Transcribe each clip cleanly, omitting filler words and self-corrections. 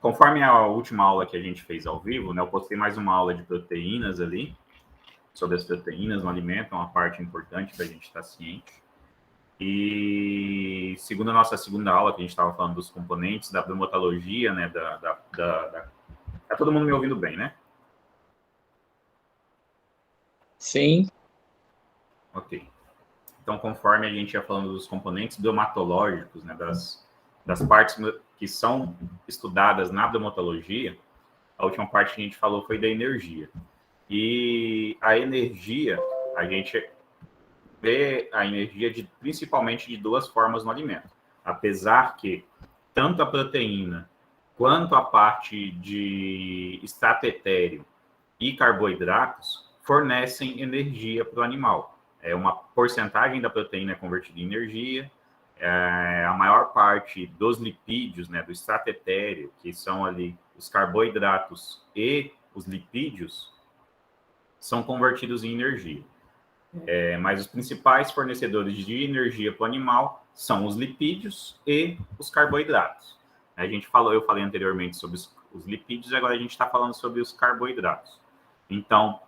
conforme a última aula que a gente fez ao vivo, né, eu postei mais uma aula de proteínas ali, sobre as proteínas no alimento, é uma parte importante para a gente estar ciente. E segundo a nossa segunda aula, que a gente estava falando dos componentes da bromatologia, né, Tá todo mundo me ouvindo bem, né? Sim. Ok. Então, conforme a gente ia falando dos componentes bromatológicos, né, das partes que são estudadas na bromatologia, a última parte que a gente falou foi da energia. E a energia, a gente vê a energia principalmente de duas formas no alimento. Apesar que tanto a proteína quanto a parte de extrato etéreo e carboidratos fornecem energia para o animal. Uma porcentagem da proteína é convertida em energia, a maior parte dos lipídios, né, do extrato etéreo, que são ali os carboidratos e os lipídios, são convertidos em energia. Mas os principais fornecedores de energia para o animal são os lipídios e os carboidratos. Eu falei anteriormente sobre os lipídios, agora a gente está falando sobre os carboidratos. Então,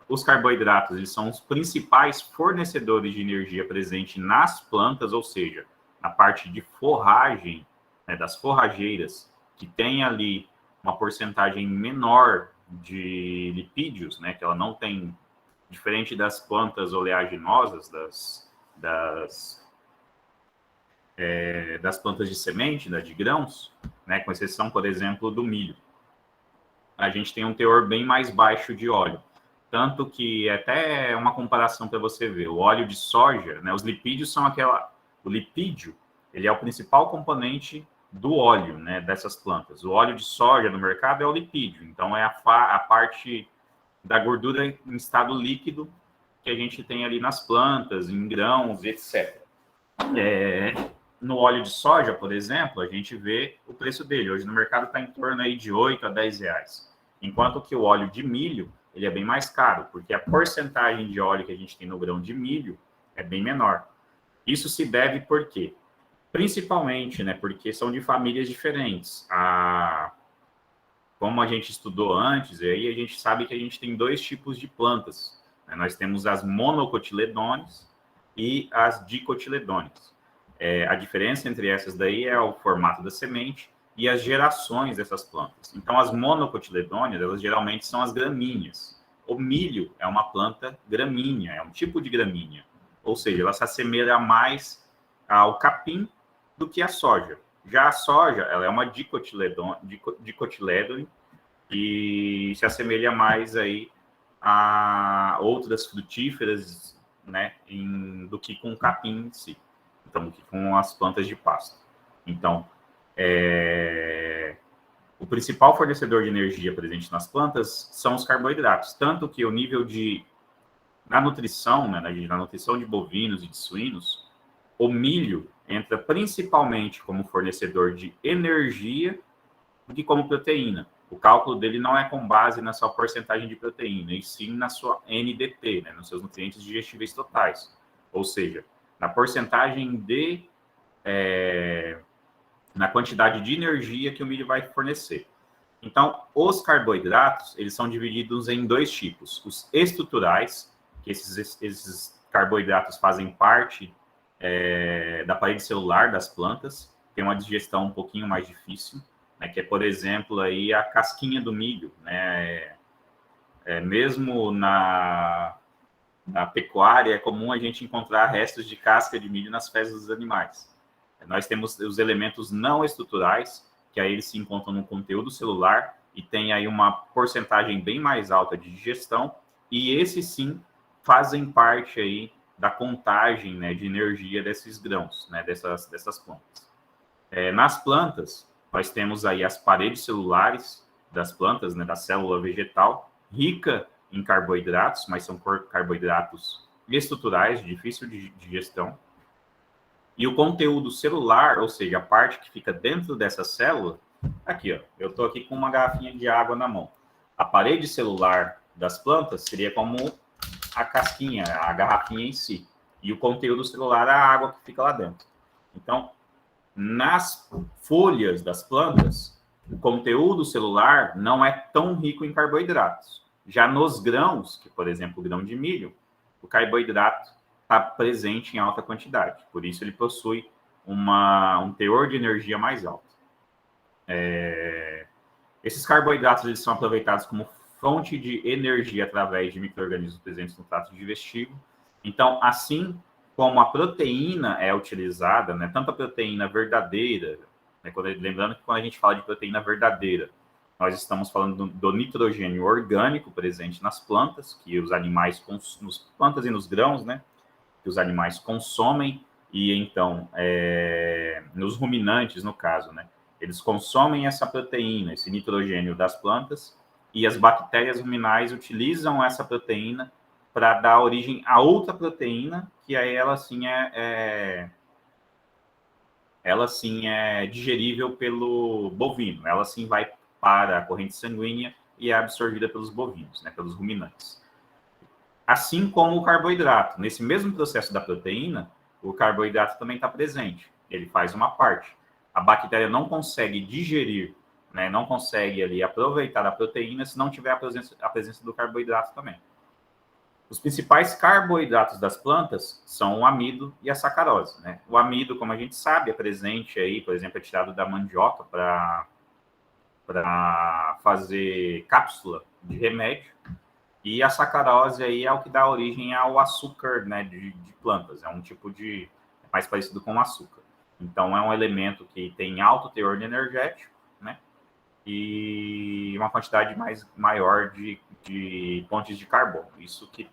os carboidratos, eles são os principais fornecedores de energia presente nas plantas, ou seja, na parte de forragem, né, das forrageiras, que tem ali uma porcentagem menor de lipídios, né, que ela não tem, diferente das plantas oleaginosas, das plantas de semente, né, de grãos, né, com exceção, por exemplo, do milho. A gente tem um teor bem mais baixo de óleo. Tanto que até uma comparação para você ver, o óleo de soja, né, os lipídios são o lipídio, ele é o principal componente do óleo, né, dessas plantas. O óleo de soja no mercado é o lipídio, então é a parte da gordura em estado líquido que a gente tem ali nas plantas, em grãos, etc. No óleo de soja, por exemplo, a gente vê o preço dele. Hoje no mercado está em torno aí de 8 a 10 reais. Enquanto que o óleo de milho, ele é bem mais caro, porque a porcentagem de óleo que a gente tem no grão de milho é bem menor. Isso se deve por quê? Principalmente, né, porque são de famílias diferentes. Como a gente estudou antes, aí a gente sabe que a gente tem dois tipos de plantas. Né? Nós temos as monocotiledôneas e as dicotiledôneas. A diferença entre essas daí é o formato da semente e as gerações dessas plantas. Então, as monocotiledôneas, elas geralmente são as gramíneas. O milho é uma planta gramínea, é um tipo de gramínea. Ou seja, ela se assemelha mais ao capim do que a soja. Já a soja, ela é uma dicotiledônea e se assemelha mais aí a outras frutíferas, né, do que com o capim em si. Então, do que com as plantas de pasto. Então, o principal fornecedor de energia presente nas plantas são os carboidratos, tanto que o nível na nutrição, né, na nutrição de bovinos e de suínos, o milho entra principalmente como fornecedor de energia do que como proteína. O cálculo dele não é com base na sua porcentagem de proteína, e sim na sua NDT, né, nos seus nutrientes digestíveis totais. Ou seja, na porcentagem na quantidade de energia que o milho vai fornecer. Então, os carboidratos, eles são divididos em dois tipos. Os estruturais, que esses carboidratos fazem parte da parede celular das plantas, tem uma digestão um pouquinho mais difícil, né, que é, por exemplo, aí a casquinha do milho, né, mesmo na pecuária, é comum a gente encontrar restos de casca de milho nas fezes dos animais. Nós temos os elementos não estruturais, que aí eles se encontram no conteúdo celular e tem aí uma porcentagem bem mais alta de digestão, e esses sim fazem parte aí da contagem, né, de energia desses grãos, né, dessas plantas. Nas plantas, nós temos aí as paredes celulares das plantas, né, da célula vegetal, rica em carboidratos, mas são carboidratos estruturais, de difícil digestão. E o conteúdo celular, ou seja, a parte que fica dentro dessa célula, aqui, ó, eu estou aqui com uma garrafinha de água na mão. A parede celular das plantas seria como a casquinha, a garrafinha em si. e o conteúdo celular é a água que fica lá dentro. Então, nas folhas das plantas, o conteúdo celular não é tão rico em carboidratos. Já nos grãos, que por exemplo o grão de milho, o carboidrato está presente em alta quantidade. Por isso ele possui um teor de energia mais alto. Esses carboidratos eles são aproveitados como fonte de energia através de micro-organismos presentes no trato digestivo. Então, assim como a proteína é utilizada, né, tanto a proteína verdadeira, né, lembrando que quando a gente fala de proteína verdadeira, nós estamos falando do nitrogênio orgânico presente nas plantas, que os animais, nos plantas e nos grãos, né, que os animais consomem, e então, nos ruminantes, no caso, né, eles consomem essa proteína, esse nitrogênio das plantas, e as bactérias ruminais utilizam essa proteína para dar origem a outra proteína, que aí ela sim é digerível pelo bovino. Ela sim vai para a corrente sanguínea e é absorvida pelos bovinos, né, pelos ruminantes. Assim como o carboidrato. Nesse mesmo processo da proteína, o carboidrato também está presente. Ele faz uma parte. A bactéria não consegue digerir, né, não consegue ali aproveitar a proteína se não tiver a presença do carboidrato também. Os principais carboidratos das plantas são o amido e a sacarose, né? O amido, como a gente sabe, é presente aí, por exemplo, é tirado da mandioca para fazer cápsula de remédio. E a sacarose aí é o que dá origem ao açúcar, né, de plantas. É um tipo de... é mais parecido com o açúcar. Então, é um elemento que tem alto teor energético, né? E uma quantidade maior de fontes de carbono. Isso que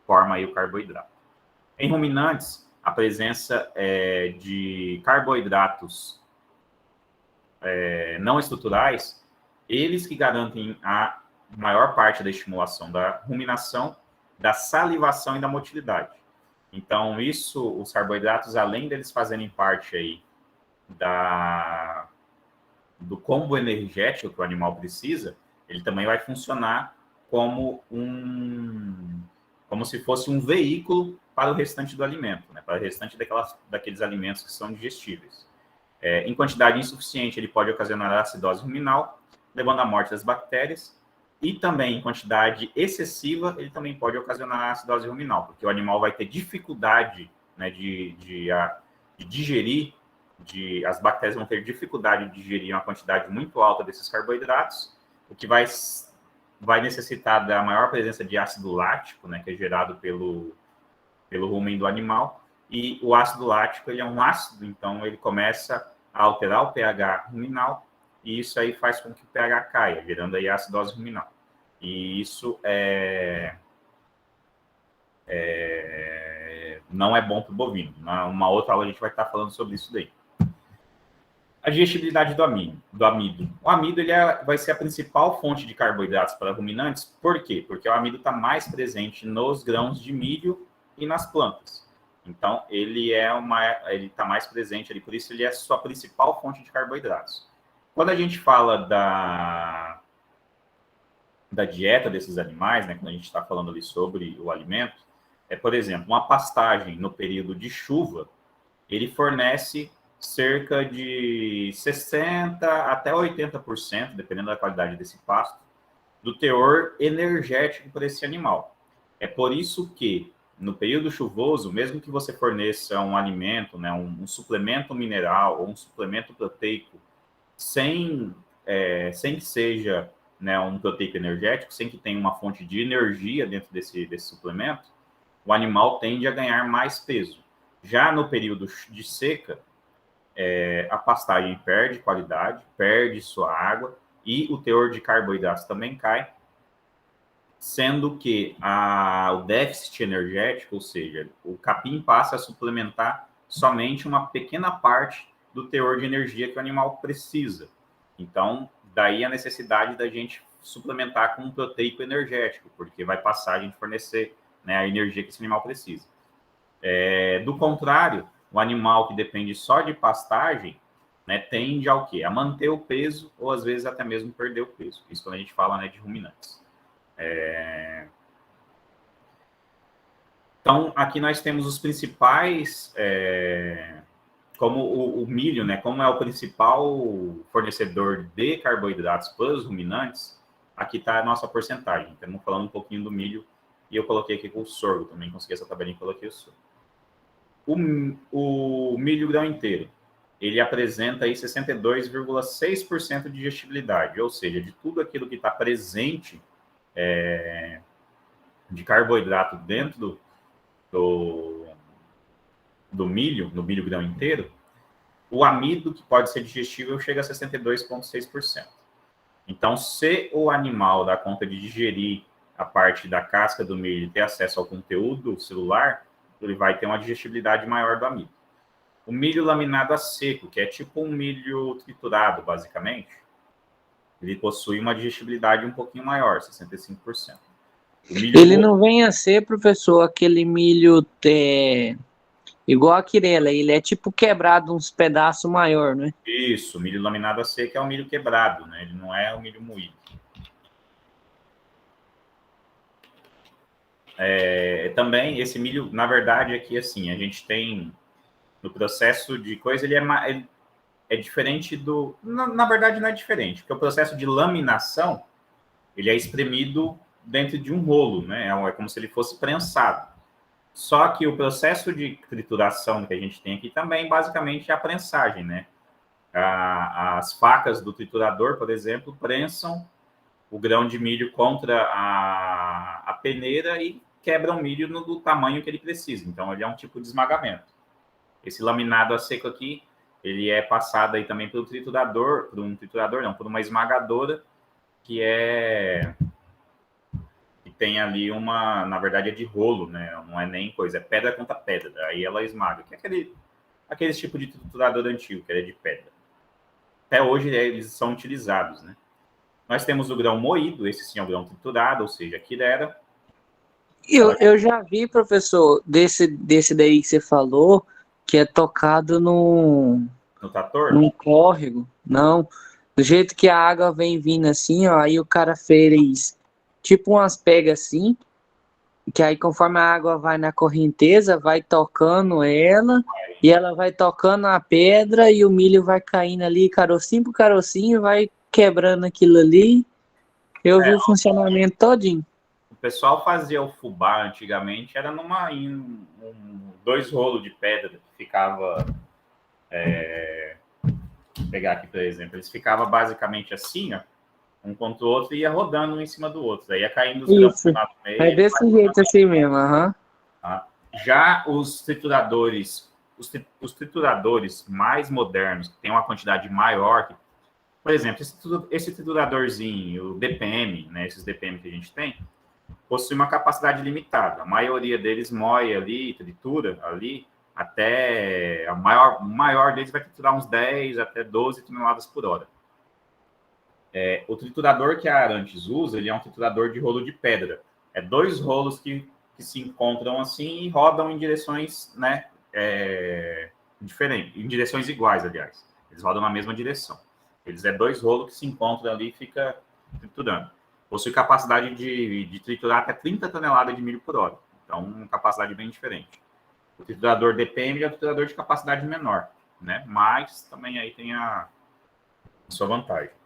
forma aí o carboidrato. Em ruminantes, a presença de carboidratos não estruturais, eles que garantem a maior parte da estimulação da ruminação, da salivação e da motilidade. Então, os carboidratos, além deles fazerem parte aí do combo energético que o animal precisa, ele também vai funcionar como se fosse um veículo para o restante do alimento, né? Para o restante daqueles alimentos que são digestíveis. Em quantidade insuficiente, ele pode ocasionar acidose ruminal, levando à morte das bactérias, e também em quantidade excessiva, ele também pode ocasionar acidose ruminal, porque o animal vai ter dificuldade, né, de digerir, as bactérias vão ter dificuldade de digerir uma quantidade muito alta desses carboidratos, o que vai necessitar da maior presença de ácido lático, né, que é gerado pelo rumen do animal, e o ácido lático ele é um ácido, então ele começa a alterar o pH ruminal, e isso aí faz com que o pH caia, gerando aí acidose ruminal. E isso não é bom para o bovino. Numa outra aula a gente vai estar falando sobre isso daí. A digestibilidade do amido. O amido vai ser a principal fonte de carboidratos para ruminantes. Por quê? Porque o amido está mais presente nos grãos de milho e nas plantas. Então, ele está mais presente ali, por isso ele é a sua principal fonte de carboidratos. Quando a gente fala da dieta desses animais, né, quando a gente está falando ali sobre o alimento, por exemplo, uma pastagem no período de chuva, ele fornece cerca de 60% até 80%, dependendo da qualidade desse pasto, do teor energético para esse animal. É por isso que, no período chuvoso, mesmo que você forneça um alimento, né, um suplemento mineral ou um suplemento proteico, sem que seja, né, um proteico energético, sem que tenha uma fonte de energia dentro desse suplemento, o animal tende a ganhar mais peso. Já no período de seca, a pastagem perde qualidade, perde sua água e o teor de carboidratos também cai, sendo que o déficit energético, ou seja, o capim passa a suplementar somente uma pequena parte do teor de energia que o animal precisa. Então, daí a necessidade da gente suplementar com um proteico energético, porque vai passar a gente fornecer, né, a energia que esse animal precisa. Do contrário, o animal que depende só de pastagem, né, tende ao quê? A manter o peso ou às vezes até mesmo perder o peso. Isso quando a gente fala, né, de ruminantes. Então, aqui nós temos os principais, como o milho, né? Como é o principal fornecedor de carboidratos para os ruminantes, aqui está a nossa porcentagem. Estamos falando um pouquinho do milho e eu coloquei aqui com o sorgo também, consegui essa tabelinha e coloquei o sorgo. O milho grão inteiro, ele apresenta aí 62,6% de digestibilidade, ou seja, de tudo aquilo que está presente de carboidrato dentro do milho, no milho grão inteiro, o amido que pode ser digestível chega a 62,6%. Então, se o animal dá conta de digerir a parte da casca do milho e ter acesso ao conteúdo celular, ele vai ter uma digestibilidade maior do amido. O milho laminado a seco, que é tipo um milho triturado, basicamente, ele possui uma digestibilidade um pouquinho maior, 65%. Ele não vem a ser, professor, aquele milho igual a quirela, ele é tipo quebrado uns pedaços maior, né? Isso, milho laminado a seco é o milho quebrado, né? Ele não é o milho moído. Também esse milho, na verdade, aqui assim, a gente tem no processo de coisa, ele é diferente do... Na verdade, não é diferente, porque o processo de laminação, ele é espremido dentro de um rolo, né? É como se ele fosse prensado. Só que o processo de trituração que a gente tem aqui também, basicamente, é a prensagem, né? As facas do triturador, por exemplo, prensam o grão de milho contra a peneira e quebram o milho do tamanho que ele precisa. Então, ele é um tipo de esmagamento. Esse laminado a seco aqui, ele é passado aí também pelo triturador, por uma esmagadora que tem ali na verdade é de rolo, né? Não é nem coisa, é pedra contra pedra. Aí ela esmaga, que é aquele tipo de triturador antigo, que era de pedra. Até hoje eles são utilizados, né? Nós temos o grão moído, esse sim é o grão triturado, ou seja, quirera. Eu já vi, professor, desse daí que você falou, que é tocado no trator? num córrego. Não, do jeito que a água vem vindo assim, ó, aí o cara fez tipo umas pegas assim, que aí conforme a água vai na correnteza, vai tocando ela, e ela vai tocando a pedra, e o milho vai caindo ali, carocinho por carocinho, vai quebrando aquilo ali. Eu vi o funcionamento todinho. O pessoal fazia o fubá antigamente, era dois rolos de pedra que ficava... Vou pegar aqui, por exemplo, eles ficavam basicamente assim, ó, um contra o outro e ia rodando um em cima do outro. Daí ia caindo os grãos Isso, lá no meio. é desse jeito assim mesmo, aham. Tá? Já os trituradores, os trituradores mais modernos, que têm uma quantidade maior, por exemplo, esse trituradorzinho, o DPM, né, esses DPM que a gente tem, possui uma capacidade limitada. A maioria deles moe ali, tritura ali, até o maior deles vai triturar uns 10 até 12 toneladas por hora. O triturador que a Arantes usa, ele é um triturador de rolo de pedra. É dois rolos que se encontram assim e rodam em direções, né, diferentes, em direções iguais, aliás. Eles rodam na mesma direção. Eles dois rolos que se encontram ali e fica triturando. Possui capacidade de triturar até 30 toneladas de milho por hora. Então, uma capacidade bem diferente. O triturador DPM é um triturador de capacidade menor, né? Mas também aí tem a sua vantagem.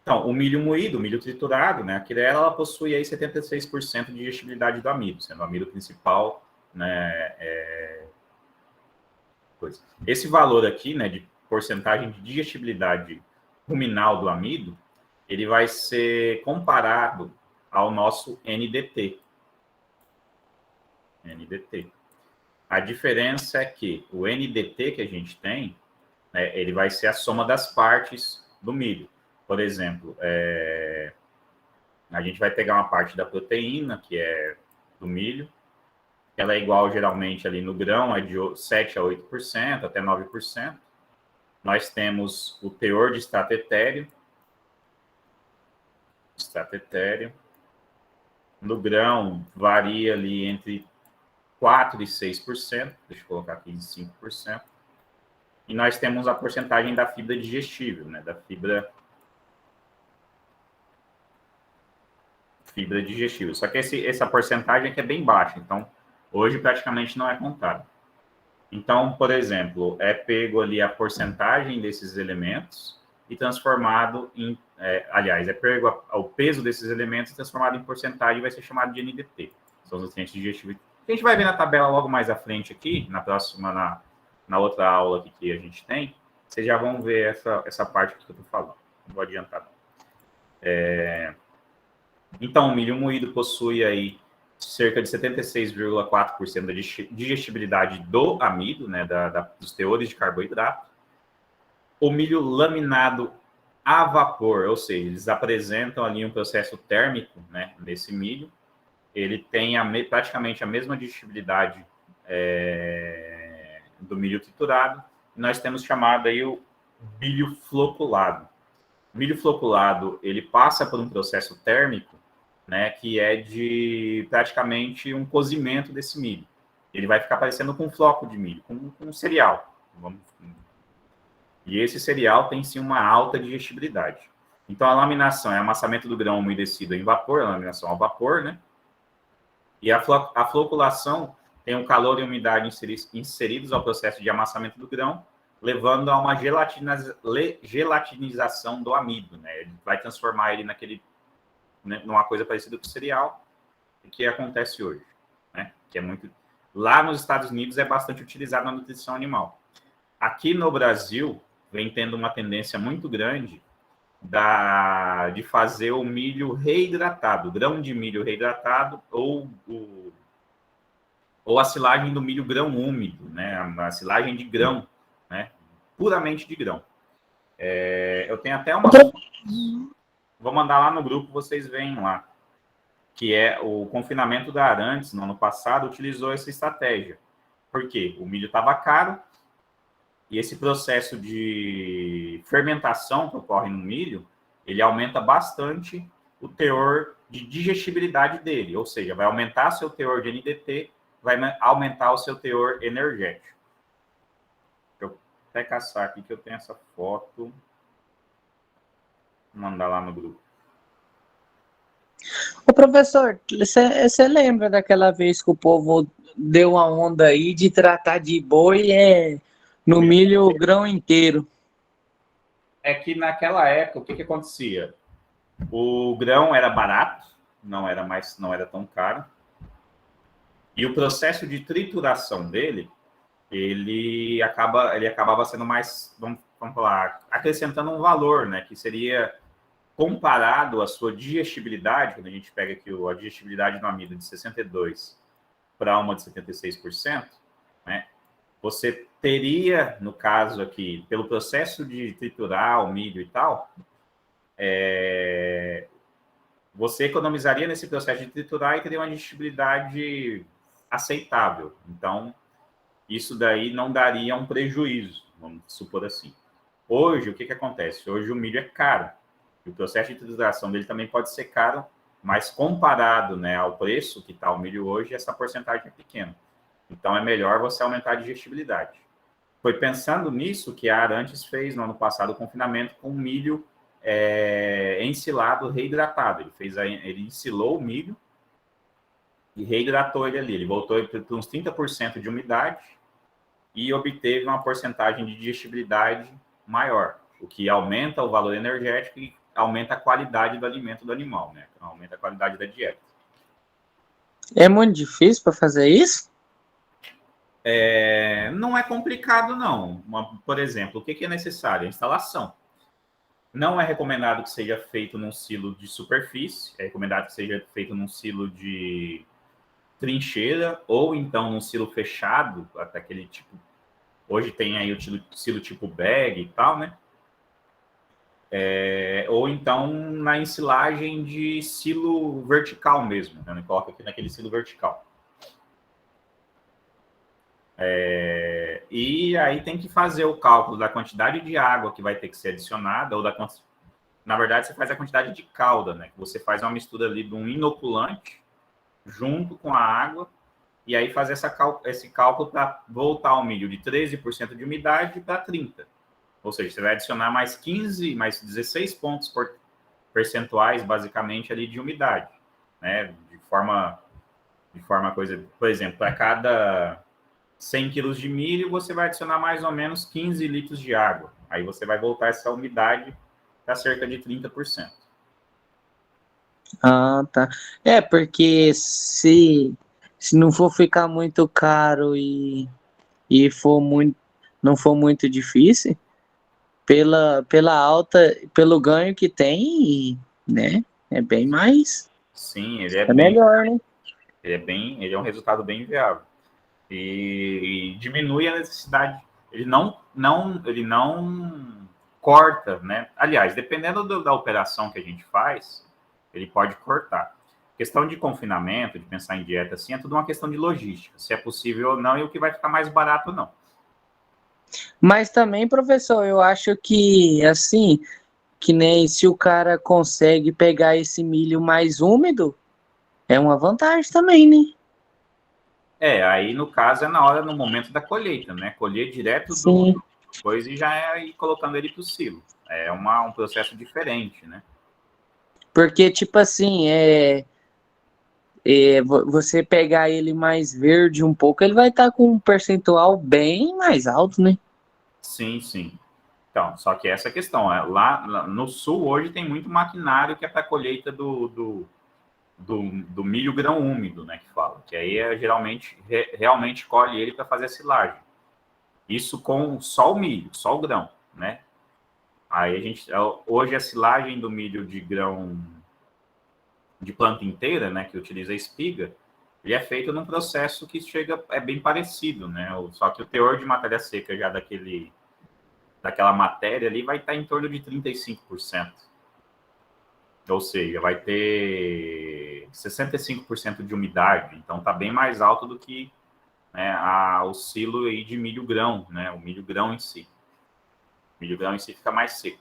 Então, o milho moído, o milho triturado, né? A quirela, ela possui aí 76% de digestibilidade do amido, sendo o amido principal, né? Esse valor aqui, né, de porcentagem de digestibilidade ruminal do amido, ele vai ser comparado ao nosso NDT. A diferença é que o NDT que a gente tem, né, ele vai ser a soma das partes do milho. Por exemplo, a gente vai pegar uma parte da proteína, que é do milho, ela é igual geralmente ali no grão, é de 7 a 8%, até 9%. Nós temos o teor de extrato etéreo. No grão, varia ali entre 4% e 6%. Deixa eu colocar aqui em 5%. E nós temos a porcentagem da fibra digestível, né? Da fibra digestível. Só que essa porcentagem aqui é bem baixa. Então, Hoje praticamente não é contado. Então, por exemplo, é pego ali a porcentagem desses elementos e transformado em... aliás, é pego o peso desses elementos e transformado em porcentagem e vai ser chamado de NDT. São os nutrientes digestivos. A gente vai ver na tabela logo mais à frente aqui, na próxima, na outra aula aqui que a gente tem, vocês já vão ver essa parte que eu estou falando. Não vou adiantar. Então, o milho moído possui aí cerca de 76,4% da digestibilidade do amido, né, dos teores de carboidrato. O milho laminado a vapor, ou seja, eles apresentam ali um processo térmico, né, nesse milho. Ele tem praticamente a mesma digestibilidade do milho triturado. E nós temos chamado aí o milho floculado. O milho floculado, ele passa por um processo térmico, né, que é de praticamente um cozimento desse milho. Ele vai ficar parecendo com um floco de milho, com um cereal. E esse cereal tem sim uma alta digestibilidade. Então a laminação é amassamento do grão umedecido em vapor, a laminação ao vapor, né? E a floculação tem o calor e umidade inseridos ao processo de amassamento do grão, levando a uma gelatinização do amido, né? Ele vai transformar ele numa coisa parecida com o cereal, que acontece hoje, né? Que é muito... Lá nos Estados Unidos é bastante utilizado na nutrição animal. Aqui no Brasil, vem tendo uma tendência muito grande de fazer o milho reidratado, grão de milho reidratado, ou a silagem do milho grão úmido, né? A silagem de grão, né? Puramente de grão. Eu tenho até uma... Vou mandar lá no grupo, vocês veem lá. Que é o confinamento da Arantes, no ano passado, utilizou essa estratégia. Por quê? O milho estava caro, e esse processo de fermentação que ocorre no milho, ele aumenta bastante o teor de digestibilidade dele, ou seja, vai aumentar seu teor de NDT, vai aumentar o seu teor energético. Deixa eu até caçar aqui que eu tenho essa foto. Vou mandar lá no grupo. Ô, professor, você lembra daquela vez que o povo deu uma onda aí de tratar de boi no milho grão inteiro? É que naquela época, o que acontecia? O grão era barato, não era tão caro. E o processo de trituração dele, ele acabava sendo mais, vamos falar, acrescentando um valor, né? Que seria comparado à sua digestibilidade, quando a gente pega aqui a digestibilidade no amido de 62% para uma de 76%, né? Você teria, no caso aqui, pelo processo de triturar o milho e tal, você economizaria nesse processo de triturar e teria uma digestibilidade aceitável. Então, isso daí não daria um prejuízo, vamos supor assim. Hoje, o que acontece? Hoje o milho é caro. E o processo de trituração dele também pode ser caro, mas comparado, né, ao preço que está o milho hoje, essa porcentagem é pequena. Então, é melhor você aumentar a digestibilidade. Foi pensando nisso que a Arantes fez, no ano passado, o confinamento com milho ensilado, reidratado. Ele ensilou o milho e reidratou ele ali. Ele voltou para uns 30% de umidade e obteve uma porcentagem de digestibilidade maior, o que aumenta o valor energético e aumenta a qualidade do alimento do animal, né? Aumenta a qualidade da dieta. É muito difícil para fazer isso? Não é complicado, não. Por exemplo, o que é necessário? A instalação. Não é recomendado que seja feito num silo de superfície, é recomendado que seja feito num silo de trincheira ou então num silo fechado, até aquele tipo... Hoje tem aí o silo tipo bag e tal, né? Ou então na ensilagem de silo vertical mesmo, né? Coloca aqui naquele silo vertical. E aí tem que fazer o cálculo da quantidade de água que vai ter que ser adicionada, ou na verdade você faz a quantidade de calda, né? Você faz uma mistura ali de um inoculante junto com a água, e aí fazer esse cálculo para voltar o milho de 13% de umidade para 30%. Ou seja, você vai adicionar mais 16 pontos percentuais, basicamente, ali de umidade, né? De de forma coisa, por exemplo, a cada 100 quilos de milho, você vai adicionar mais ou menos 15 litros de água. Aí você vai voltar essa umidade para cerca de 30%. Ah, tá. É, porque se não for ficar muito caro e for muito, não for muito difícil, pela alta, pelo ganho que tem, né? É bem mais. Sim, É melhor, né? ele é um resultado bem viável. E diminui a necessidade. Ele não corta, né? Aliás, dependendo da operação que a gente faz, ele pode cortar. Questão de confinamento, de pensar em dieta, assim, é tudo uma questão de logística, se é possível ou não e o que vai ficar mais barato ou não. Mas também, professor, eu acho que, assim, que nem se o cara consegue pegar esse milho mais úmido, é uma vantagem também, né? Aí no caso é na hora, no momento da colheita, né? Colher direto do Sim, coisa e já é ir colocando ele para o silo. É um processo diferente, né? porque, tipo assim, você pegar ele mais verde um pouco, ele vai estar com um percentual bem mais alto, né? Sim, sim. Então, só que essa questão, lá no sul hoje tem muito maquinário que é para colheita do milho grão úmido, né, que fala, que aí geralmente realmente colhe ele para fazer a silagem. Isso com só o milho, só o grão, né? Aí hoje a silagem do milho de grão de planta inteira, né, que utiliza a espiga, ele é feito num processo que é bem parecido, né? Só que o teor de matéria seca já daquela matéria ali vai estar em torno de 35%. Ou seja, vai ter 65% de umidade, então está bem mais alto do que, né, o silo aí de milho grão, né, o milho grão em si. O milho grão em si fica mais seco.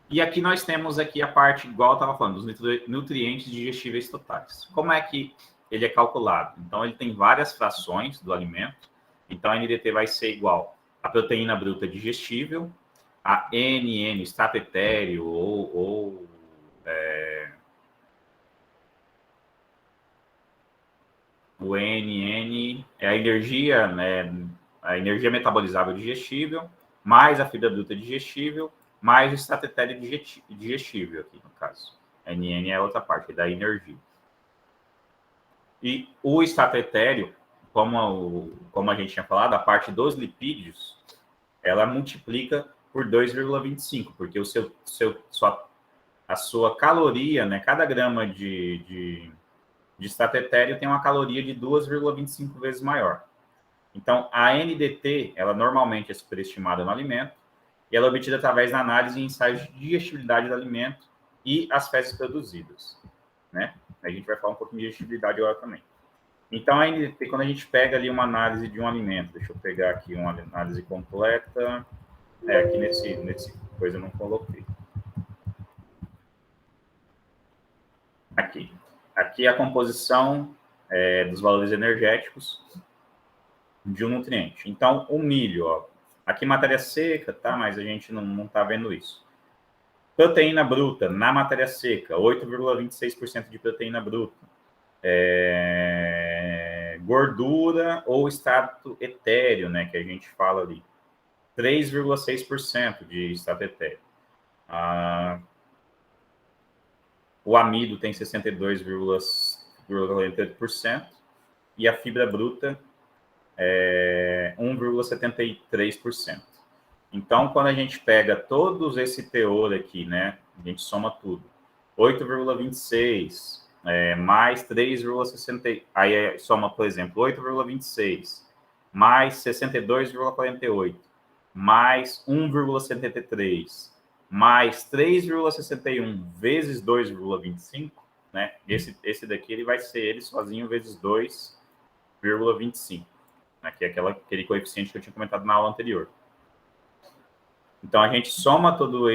E aqui nós temos aqui a parte, igual eu estava falando, dos nutrientes digestíveis totais. Como é que ele é calculado? Então, ele tem várias frações do alimento. Então, a NDT vai ser igual a proteína bruta digestível, a NN, extrato etéreo ou o NN é a energia, né, a energia metabolizável digestível, mais a fibra bruta digestível, mais o extrato etéreo digestível aqui no caso. NN é a outra parte, da energia. E o extrato etéreo, como a gente tinha falado, a parte dos lipídios, ela multiplica por 2,25, porque a sua caloria, né, cada grama de extrato etéreo tem uma caloria de 2,25 vezes maior. Então, a NDT, ela normalmente é superestimada no alimento, e ela é obtida através da análise de ensaios de digestibilidade do alimento e as fezes produzidas, né? A gente vai falar um pouquinho de digestibilidade agora também. Então, a NDT, quando a gente pega ali uma análise de um alimento, deixa eu pegar aqui uma análise completa, aqui nesse coisa eu não coloquei. Aqui é a composição dos valores energéticos de um nutriente. Então, o milho, ó, aqui matéria seca, tá? Mas a gente não tá vendo isso. Proteína bruta, na matéria seca, 8,26% de proteína bruta. Gordura ou extrato etéreo, né, que a gente fala ali, 3,6% de extrato etéreo. O amido tem 62,48% e a fibra bruta 1,73%. Então, quando a gente pega todos esse teor aqui, né, a gente soma tudo, 8,26 mais 3,60, aí soma, por exemplo, 8,26 mais 62,48 mais 1,73 mais 3,61 vezes 2,25, né? Esse daqui ele vai ser ele sozinho vezes 2,25, né? Que é aquele coeficiente que eu tinha comentado na aula anterior. Então a gente soma todo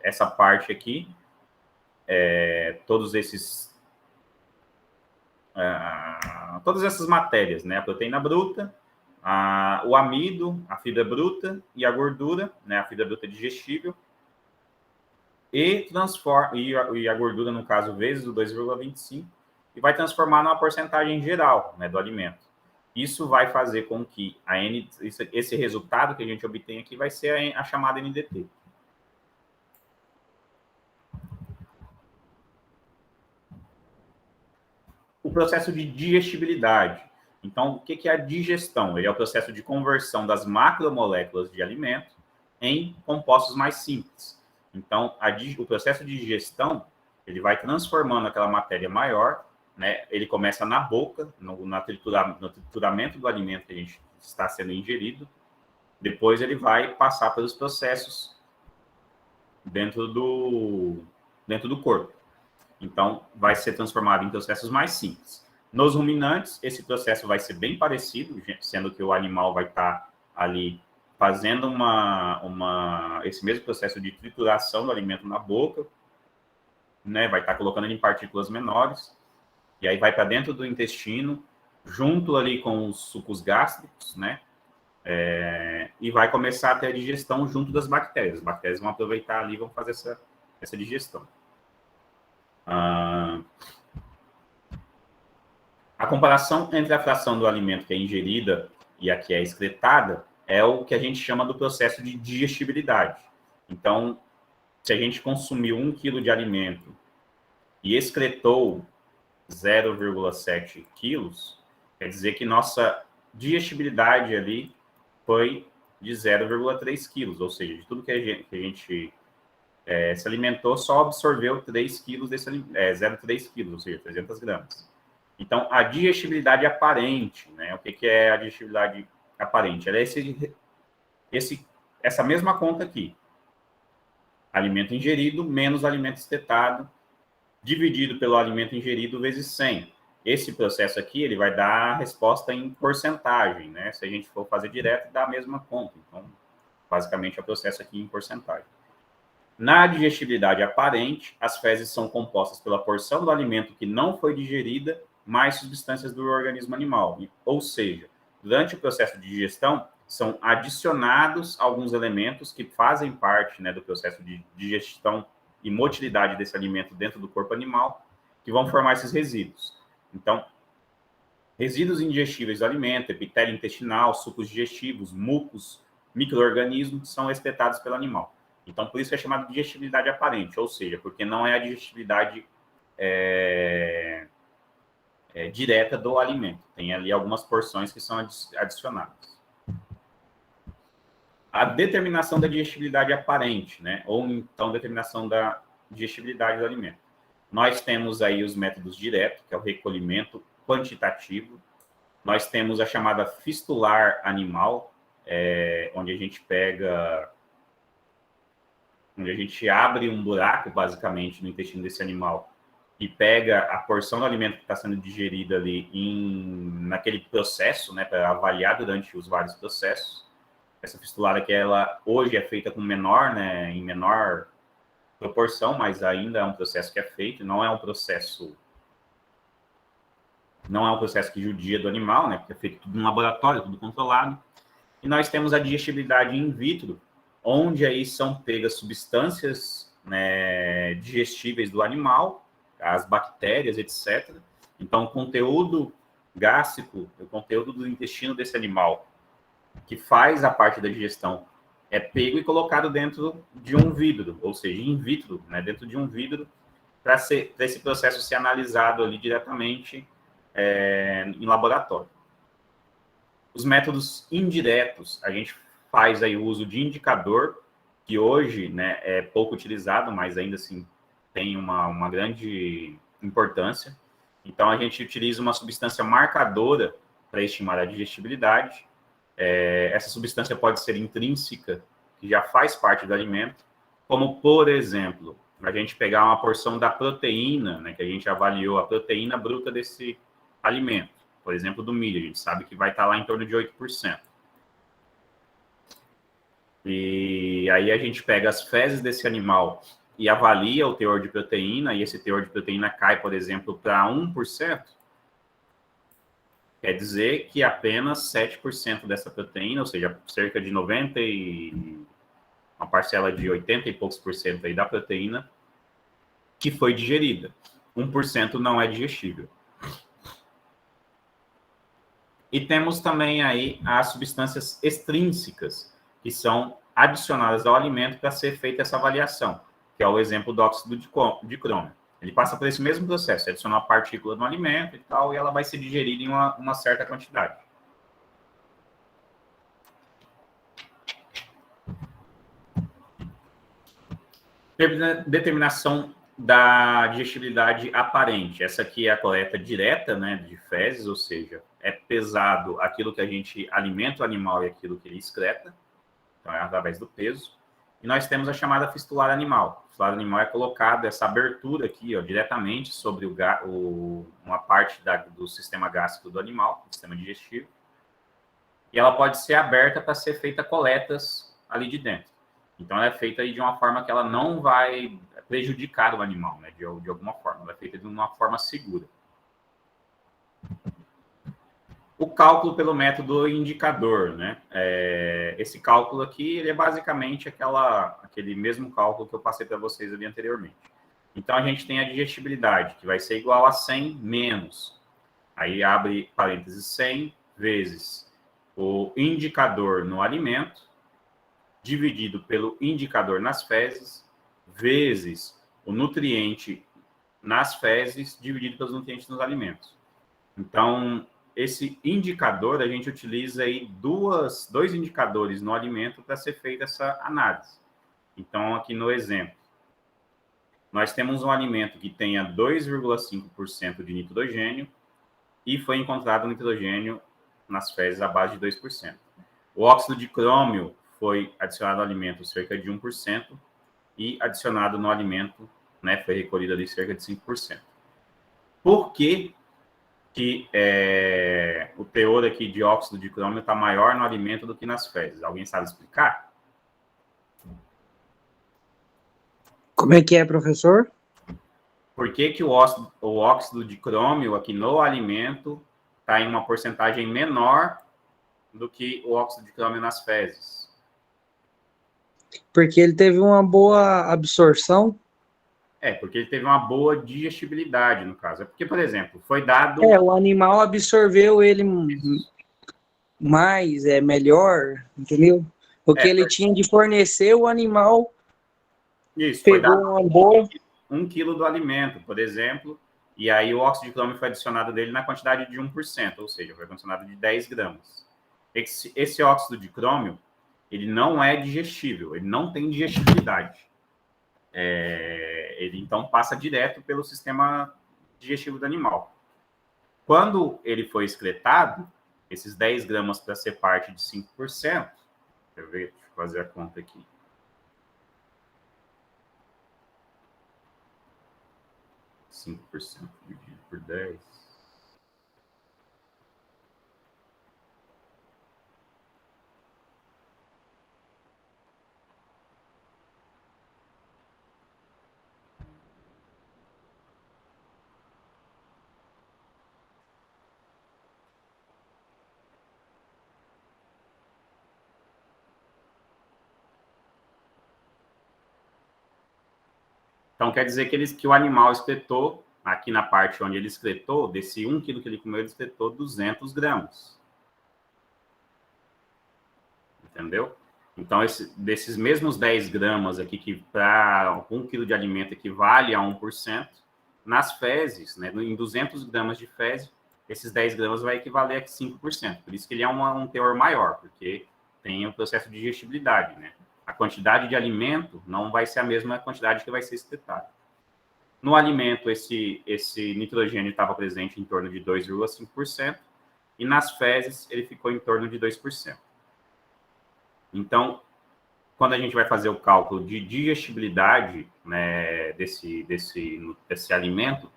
essa parte aqui, todas essas matérias, né? A proteína bruta, o amido, a fibra bruta e a gordura, né? A fibra bruta digestível. e transforma, e a gordura, no caso, vezes o 2,25, e vai transformar numa porcentagem geral, né, do alimento. Isso vai fazer com que esse resultado que a gente obtém aqui vai ser a chamada NDT. O processo de digestibilidade. Então, o que é a digestão? Ele é o processo de conversão das macromoléculas de alimento em compostos mais simples. Então, o processo de digestão, ele vai transformando aquela matéria maior, né? Ele começa na boca, no trituramento do alimento que a gente está sendo ingerido. Depois ele vai passar pelos processos dentro do corpo. Então, vai ser transformado em processos mais simples. Nos ruminantes, esse processo vai ser bem parecido, sendo que o animal vai estar ali fazendo esse mesmo processo de trituração do alimento na boca, né? Vai estar colocando ele em partículas menores, e aí vai para dentro do intestino, junto ali com os sucos gástricos, né? E vai começar a ter a digestão junto das bactérias. As bactérias vão aproveitar ali e vão fazer essa digestão. A comparação entre a fração do alimento que é ingerida e a que é excretada é o que a gente chama do processo de digestibilidade. Então, se a gente consumiu 1 kg de alimento e excretou 0,7 quilos, quer dizer que nossa digestibilidade ali foi de 0,3 quilos, ou seja, de tudo que a gente se alimentou, só absorveu 3 quilos 0,3 quilos, ou seja, 300 gramas. Então, a digestibilidade aparente, né? O que é a digestibilidade aparente? Ela é essa mesma conta aqui. Alimento ingerido menos alimento excretado, dividido pelo alimento ingerido vezes 100. Esse processo aqui, ele vai dar a resposta em porcentagem, né? Se a gente for fazer direto, dá a mesma conta. Então, basicamente, é o processo aqui em porcentagem. Na digestibilidade aparente, as fezes são compostas pela porção do alimento que não foi digerida, mais substâncias do organismo animal. Ou seja, durante o processo de digestão, são adicionados alguns elementos que fazem parte, né, do processo de digestão e motilidade desse alimento dentro do corpo animal, que vão formar esses resíduos. Então, resíduos indigestíveis do alimento, epitélio intestinal, sucos digestivos, mucos, micro-organismos, são excretados pelo animal. Então, por isso é chamado de digestibilidade aparente, ou seja, porque não é a digestibilidade direta do alimento. Tem ali algumas porções que são adicionadas. A determinação da digestibilidade aparente, né? Ou então determinação da digestibilidade do alimento. Nós temos aí os métodos diretos, que é o recolhimento quantitativo. Nós temos a chamada fistular animal, onde a gente abre um buraco, basicamente, no intestino desse animal e pega a porção do alimento que está sendo digerida ali naquele processo, né, para avaliar durante os vários processos. Essa fistular aqui, ela hoje é feita com né, em menor proporção, mas ainda é um processo que é feito, não é um processo que judia do animal, né, porque é feito tudo no laboratório, tudo controlado. E nós temos a digestibilidade in vitro, onde aí são pegas substâncias, né, digestíveis do animal, as bactérias, etc. Então, o conteúdo gástrico, o conteúdo do intestino desse animal, que faz a parte da digestão, é pego e colocado dentro de um vidro, ou seja, in vitro, né, dentro de um vidro, para esse processo ser analisado ali diretamente em laboratório. Os métodos indiretos, a gente faz aí o uso de indicador, que hoje, né, é pouco utilizado, mas ainda assim tem uma grande importância. Então, a gente utiliza uma substância marcadora para estimar a digestibilidade. Essa substância pode ser intrínseca, que já faz parte do alimento, como, por exemplo, a gente pegar uma porção da proteína, né, que a gente avaliou a proteína bruta desse alimento, por exemplo, do milho, a gente sabe que vai estar lá em torno de 8%. E aí a gente pega as fezes desse animal e avalia o teor de proteína, e esse teor de proteína cai, por exemplo, para 1%, quer dizer que apenas 7% dessa proteína, ou seja, cerca de 90 e uma parcela de 80 e poucos por cento aí da proteína que foi digerida. 1% não é digestível. E temos também aí as substâncias extrínsecas, que são adicionadas ao alimento para ser feita essa avaliação, que é o exemplo do óxido de crômio. Ele passa por esse mesmo processo, adiciona uma partícula no alimento e tal, e ela vai ser digerida em uma certa quantidade. Determinação da digestibilidade aparente. Essa aqui é a coleta direta, né, de fezes, ou seja, é pesado aquilo que a gente alimenta o animal e aquilo que ele excreta, então é através do peso. E nós temos a chamada fistular animal. O fistular animal é colocado essa abertura aqui, ó, diretamente sobre uma parte do sistema gástrico do animal, do sistema digestivo, e ela pode ser aberta para ser feita coletas ali de dentro. Então, ela é feita aí de uma forma que ela não vai prejudicar o animal, né, de alguma forma. Ela é feita de uma forma segura. O cálculo pelo método indicador, né? Esse cálculo aqui, ele é basicamente aquele mesmo cálculo que eu passei para vocês ali anteriormente. Então, a gente tem a digestibilidade, que vai ser igual a 100 menos. Aí abre parênteses 100 vezes o indicador no alimento, dividido pelo indicador nas fezes, vezes o nutriente nas fezes, dividido pelos nutrientes nos alimentos. Então, esse indicador, a gente utiliza aí dois indicadores no alimento para ser feita essa análise. Então, aqui no exemplo, nós temos um alimento que tenha 2,5% de nitrogênio e foi encontrado nitrogênio nas fezes à base de 2%. O óxido de crômio foi adicionado ao alimento cerca de 1% e adicionado no alimento, né, foi recolhido ali cerca de 5%. Por que o teor aqui de óxido de crômio está maior no alimento do que nas fezes? Alguém sabe explicar? Como é que é, professor? Por que o óxido de crômio aqui no alimento está em uma porcentagem menor do que o óxido de crômio nas fezes? Porque ele teve uma boa absorção. Porque ele teve uma boa digestibilidade, no caso. É porque, por exemplo, foi dado... O animal absorveu ele mais, melhor, entendeu? O que ele tinha de fornecer, o animal foi pegou dado uma boa... 1 quilo do alimento, por exemplo, e aí o óxido de crômio foi adicionado dele na quantidade de 1%, ou seja, foi adicionado de 10 gramas. Esse óxido de crômio, ele não é digestível, ele não tem digestibilidade. Ele, então, passa direto pelo sistema digestivo do animal. Quando ele foi excretado, esses 10 gramas para ser parte de 5%, deixa eu fazer a conta aqui. Cinco por cento dividido por 10. Então, quer dizer que o animal excretou, aqui na parte onde ele excretou, desse 1 quilo que ele comeu, ele excretou 200 gramas. Entendeu? Então, desses mesmos 10 gramas aqui, que para 1 quilo de alimento equivale a 1%, nas fezes, né, em 200 gramas de fezes, esses 10 gramas vai equivaler a 5%. Por isso que ele é um teor maior, porque tem o processo de digestibilidade, né? A quantidade de alimento não vai ser a mesma quantidade que vai ser excretada. No alimento, esse nitrogênio estava presente em torno de 2,5%, e nas fezes ele ficou em torno de 2%. Então, quando a gente vai fazer o cálculo de digestibilidade, né, desse alimento,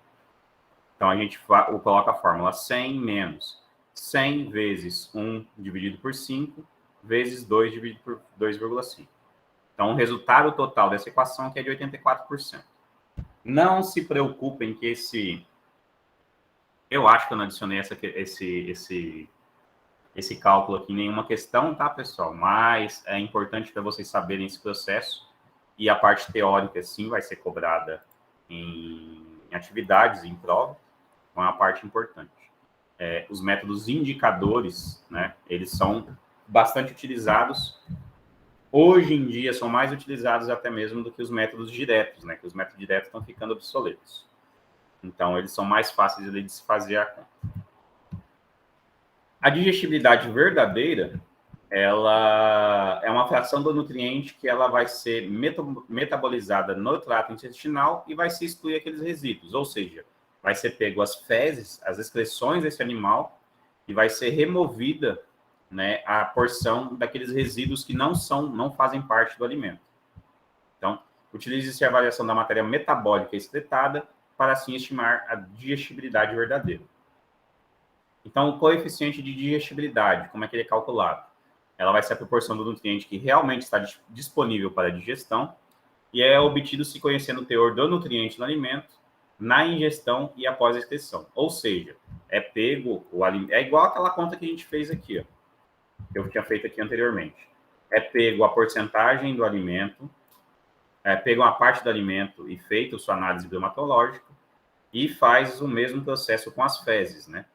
então a gente coloca a fórmula 100 menos 100 vezes 1 dividido por 5 vezes 2 dividido por 2,5. Então, o resultado total dessa equação aqui é de 84%. Não se preocupem que eu acho que eu não adicionei esse cálculo aqui, nenhuma questão, tá, pessoal? Mas é importante para vocês saberem esse processo. E a parte teórica, sim, vai ser cobrada em atividades, em prova. Então, é uma parte importante. Os métodos indicadores, né, eles são bastante utilizados. Hoje em dia, são mais utilizados até mesmo do que os métodos diretos, né, que os métodos diretos estão ficando obsoletos. Então, eles são mais fáceis de se fazer a conta. A digestibilidade verdadeira, ela é uma fração do nutriente que ela vai ser metabolizada no trato intestinal e vai se excluir aqueles resíduos, ou seja, vai ser pego as fezes, as excreções desse animal e vai ser removida, né, a porção daqueles resíduos que não fazem parte do alimento. Então, utilize-se a avaliação da matéria metabólica excretada para assim estimar a digestibilidade verdadeira. Então, o coeficiente de digestibilidade, como é que ele é calculado? Ela vai ser a proporção do nutriente que realmente está disponível para a digestão e é obtido se conhecendo o teor do nutriente no alimento, na ingestão e após a excreção. Ou seja, é pego o alimento. É igual aquela conta que a gente fez aqui, ó, que eu tinha feito aqui anteriormente. É pego a porcentagem do alimento, pego uma parte do alimento e feito sua análise biomatológica e faz o mesmo processo com as fezes, né?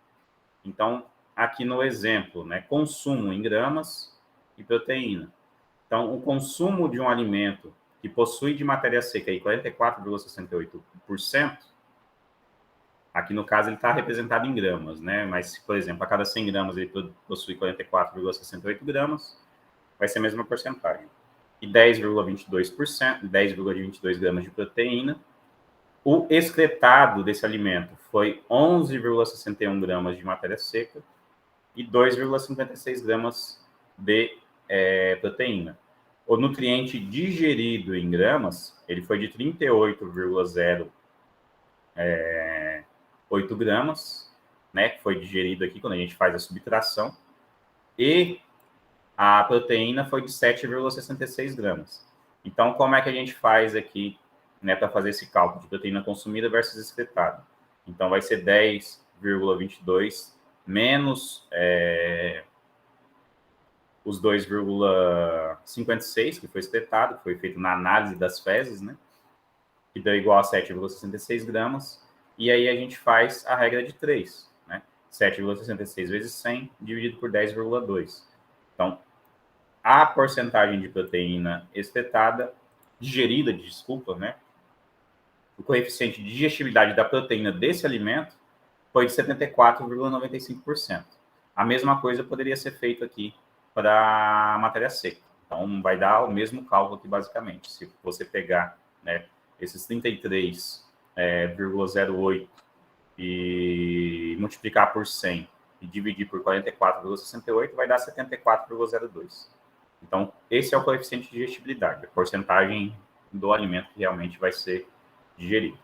Então, aqui no exemplo, né, consumo em gramas e proteína. Então, o consumo de um alimento que possui de matéria seca 44,68%, aqui no caso ele está representado em gramas, né? Mas, por exemplo, a cada 100 gramas ele possui 44,68 gramas, vai ser a mesma porcentagem. E 10,22%, 10,22 gramas de proteína. O excretado desse alimento foi 11,61 gramas de matéria seca e 2,56 gramas de proteína. O nutriente digerido em gramas, ele foi de 38,08 gramas, né, que foi digerido aqui quando a gente faz a subtração, e a proteína foi de 7,66 gramas. Então, como é que a gente faz aqui, né, para fazer esse cálculo de proteína consumida versus excretada? Então, vai ser 10,22 menos os 2,56 que foi excretado, que foi feito na análise das fezes, né, que deu igual a 7,66 gramas. E aí a gente faz a regra de 3, né? 7,66 vezes 100 dividido por 10,2. Então, a porcentagem de proteína excretada, digerida, desculpa, né? O coeficiente de digestibilidade da proteína desse alimento foi de 74,95%. A mesma coisa poderia ser feito aqui para a matéria seca. Então, vai dar o mesmo cálculo aqui, basicamente. Se você pegar, né, esses 33,08 e multiplicar por 100 e dividir por 44,68, vai dar 74,02. Então, esse é o coeficiente de digestibilidade, a porcentagem do alimento que realmente vai ser digerido.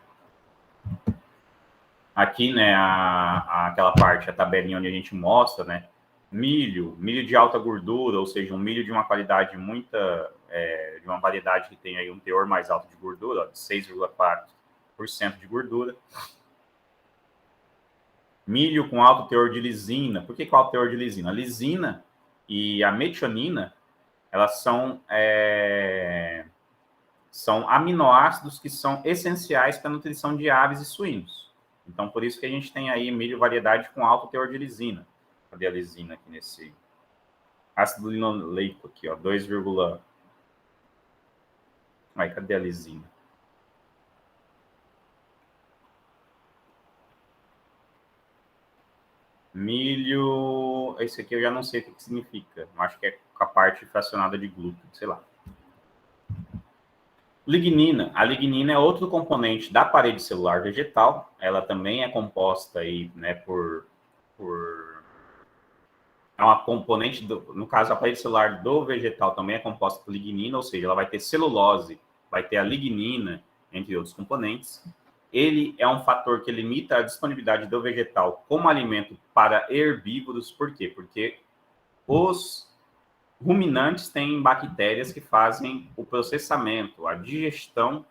Aqui, né, aquela parte, a tabelinha onde a gente mostra, né, milho de alta gordura, ou seja, um milho de uma qualidade de uma variedade que tem aí um teor mais alto de gordura, ó, de 6,4% de gordura. Milho com alto teor de lisina. Por que alto teor de lisina? A lisina e a metionina, elas são aminoácidos que são essenciais para a nutrição de aves e suínos. Então, por isso que a gente tem aí milho variedade com alto teor de lisina. Cadê a lisina aqui nesse ácido linoleico aqui, ó, 2, cadê a lisina? Milho, esse aqui eu já não sei o que significa. Eu acho que é a parte fracionada de glúten, sei lá. Lignina. A lignina é outro componente da parede celular vegetal. Ela também é composta aí, né, é uma componente, no caso, a parede celular do vegetal também é composta por lignina, ou seja, ela vai ter celulose, vai ter a lignina, entre outros componentes. Ele é um fator que limita a disponibilidade do vegetal como alimento para herbívoros. Por quê? Porque os ruminantes têm bactérias que fazem o processamento, a digestão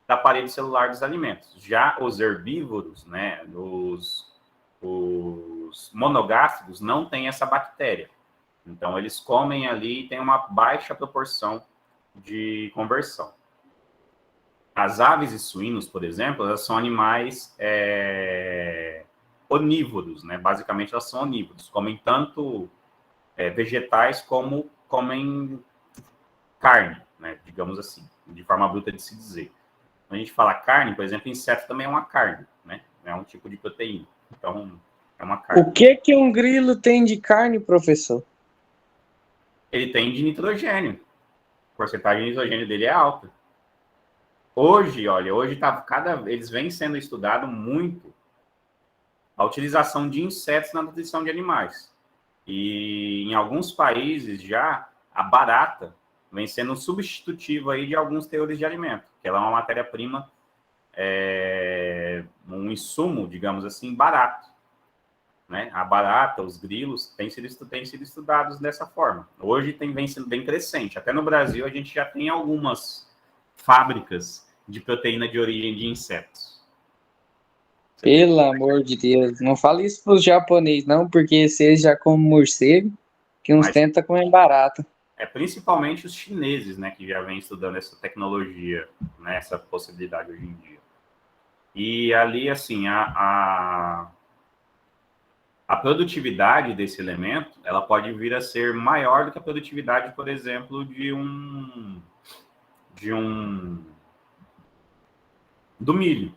da parede celular dos alimentos. Já os herbívoros, né, os os monogástricos não têm essa bactéria. Então, eles comem ali e tem uma baixa proporção de conversão. As aves e suínos, por exemplo, elas são animais onívoros, né? Basicamente, elas são onívoros. Comem tanto vegetais como comem carne, né? Digamos assim, de forma bruta de se dizer. Quando a gente fala carne, por exemplo, inseto também é uma carne, né? É um tipo de proteína. Então, é uma carne. O que um grilo tem de carne, professor? Ele tem de nitrogênio. A porcentagem de nitrogênio dele é alta. Hoje, olha, eles vêm sendo estudado muito a utilização de insetos na nutrição de animais. E em alguns países já a barata vem sendo substitutiva aí de alguns teores de alimento, que ela é uma matéria-prima, um insumo, digamos assim, barato. Né? A barata, os grilos, têm sido estudados dessa forma. Hoje vem sendo bem crescente. Até no Brasil a gente já tem algumas fábricas de proteína de origem de insetos. Pelo amor de Deus, não fale isso para os japoneses, não, porque se eles já comem morcego, que uns tentam comer barata. Principalmente os chineses, né, que já vêm estudando essa tecnologia, né, essa possibilidade hoje em dia. E ali, assim, a produtividade desse elemento, ela pode vir a ser maior do que a produtividade, por exemplo, do milho.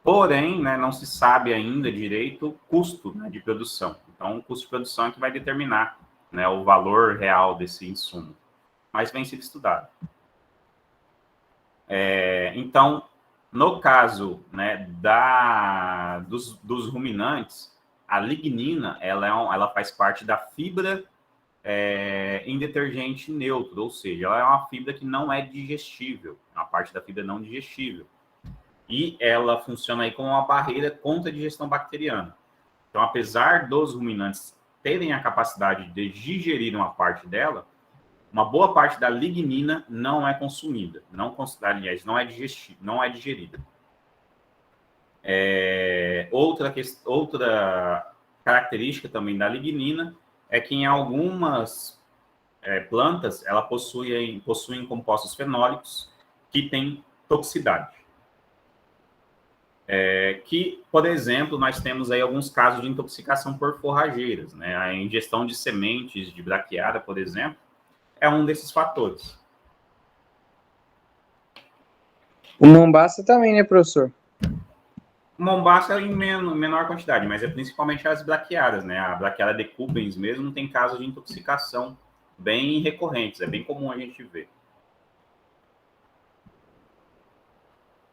Porém, né, não se sabe ainda direito o custo, né, de produção. Então, o custo de produção é que vai determinar, né, o valor real desse insumo. Mas vem sendo estudado. Então, no caso, né, dos ruminantes, a lignina ela faz parte da fibra em detergente neutro, ou seja, ela é uma fibra que não é digestível, é uma parte da fibra não digestível. E ela funciona aí como uma barreira contra a digestão bacteriana. Então, apesar dos ruminantes terem a capacidade de digerir uma parte dela, uma boa parte da lignina não é consumida, aliás, não é digerida. Outra característica também da lignina é que em algumas plantas ela possuem compostos fenólicos que têm toxicidade. Que, por exemplo, nós temos aí alguns casos de intoxicação por forrageiras, né? A ingestão de sementes de braquiária, por exemplo, é um desses fatores. O mombaça também, né, professor? O mombaça em menor quantidade, mas é principalmente as braquiárias, né? A braquiária decumbens mesmo tem casos de intoxicação bem recorrentes, é bem comum a gente ver.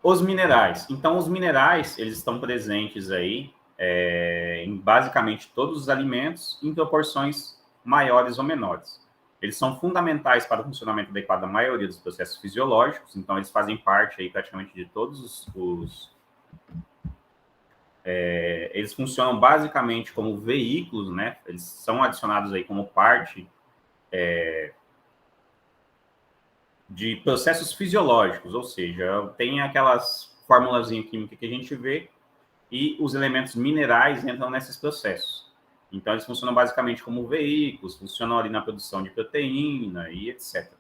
Os minerais. Então, os minerais, eles estão presentes aí em basicamente todos os alimentos, em proporções maiores ou menores. Eles são fundamentais para o funcionamento adequado da maioria dos processos fisiológicos, então eles fazem parte aí praticamente de todos eles funcionam basicamente como veículos, né? Eles são adicionados aí como parte de processos fisiológicos, ou seja, tem aquelas formulazinhas químicas que a gente vê e os elementos minerais entram nesses processos. Então, eles funcionam basicamente como veículos, funcionam ali na produção de proteína e etc.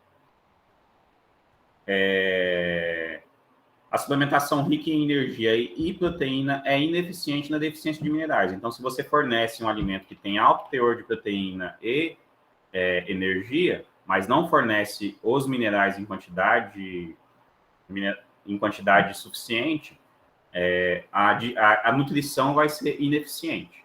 A suplementação rica em energia e proteína é ineficiente na deficiência de minerais. Então, se você fornece um alimento que tem alto teor de proteína e energia, mas não fornece os minerais em quantidade suficiente, a nutrição vai ser ineficiente.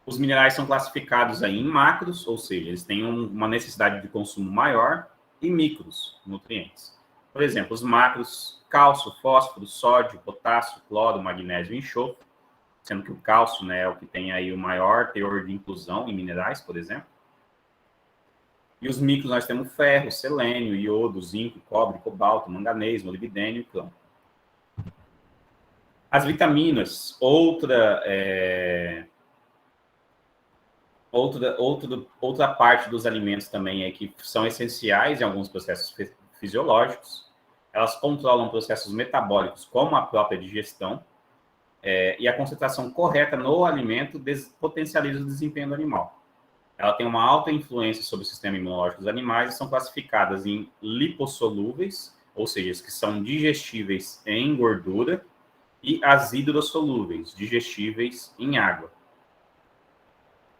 Os minerais são classificados aí em macros, ou seja, eles têm uma necessidade de consumo maior, e micros nutrientes. Por exemplo, os macros: cálcio, fósforo, sódio, potássio, cloro, magnésio e enxofre, sendo que o cálcio, né, é o que tem aí o maior teor de inclusão em minerais, por exemplo. E os micros nós temos ferro, selênio, iodo, zinco, cobre, cobalto, manganês, molibdênio e cloro. As vitaminas, outra parte dos alimentos também é que são essenciais em alguns processos fisiológicos. Elas controlam processos metabólicos, como a própria digestão. e a concentração correta no alimento potencializa o desempenho do animal. Ela tem uma alta influência sobre o sistema imunológico dos animais e são classificadas em lipossolúveis, ou seja, as que são digestíveis em gordura, e as hidrossolúveis, digestíveis em água.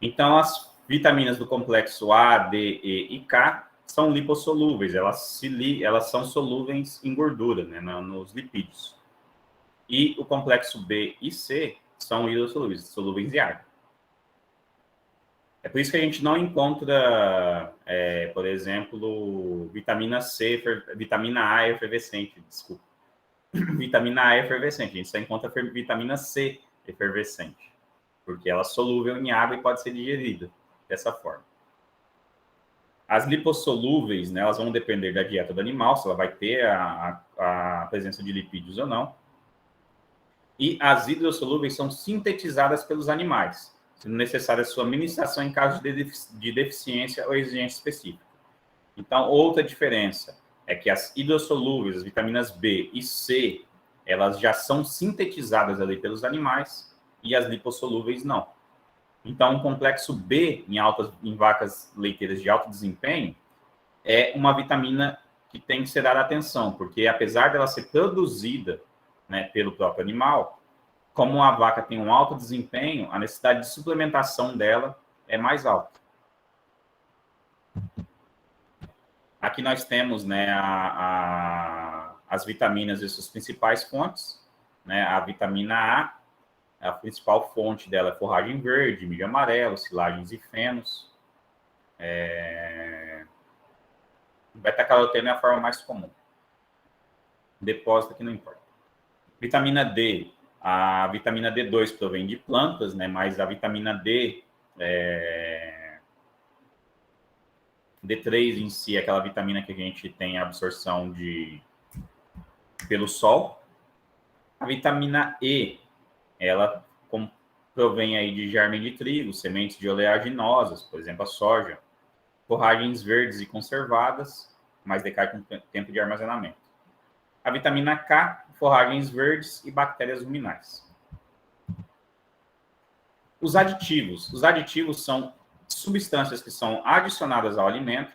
Então, as vitaminas do complexo A, D, E e K são lipossolúveis, elas são solúveis em gordura, né, nos lipídios. E o complexo B e C são hidrossolúveis, solúveis em água. É por isso que a gente não encontra, por exemplo, vitamina C, vitamina A efervescente, desculpa. Vitamina A efervescente, a gente só encontra vitamina C efervescente, porque ela é solúvel em água e pode ser digerida dessa forma. As lipossolúveis, né, elas vão depender da dieta do animal, se ela vai ter a presença de lipídios ou não. E as hidrossolúveis são sintetizadas pelos animais, sendo necessária a sua administração em caso de deficiência ou exigência específica. Então, outra diferença é que as hidrossolúveis, as vitaminas B e C, elas já são sintetizadas ali pelos animais e as lipossolúveis não. Então, o complexo B em vacas leiteiras de alto desempenho é uma vitamina que tem que ser dada atenção, porque apesar dela ser produzida, né, pelo próprio animal, como a vaca tem um alto desempenho, a necessidade de suplementação dela é mais alta. Aqui nós temos, né, as vitaminas e suas principais fontes, né, a vitamina A principal fonte dela é forragem verde, milho amarelo, silagens e fenos. Beta-caroteno é a forma mais comum. Depósito aqui não importa. Vitamina D. A vitamina D2 provém de plantas, né, mas a vitamina D3 em si é aquela vitamina que a gente tem absorção pelo sol. A vitamina E, ela provém aí de germe de trigo, sementes de oleaginosas, por exemplo, a soja, forragens verdes e conservadas, mas decai com o tempo de armazenamento. A vitamina K, forragens verdes e bactérias ruminais. Os aditivos. Os aditivos são substâncias que são adicionadas ao alimento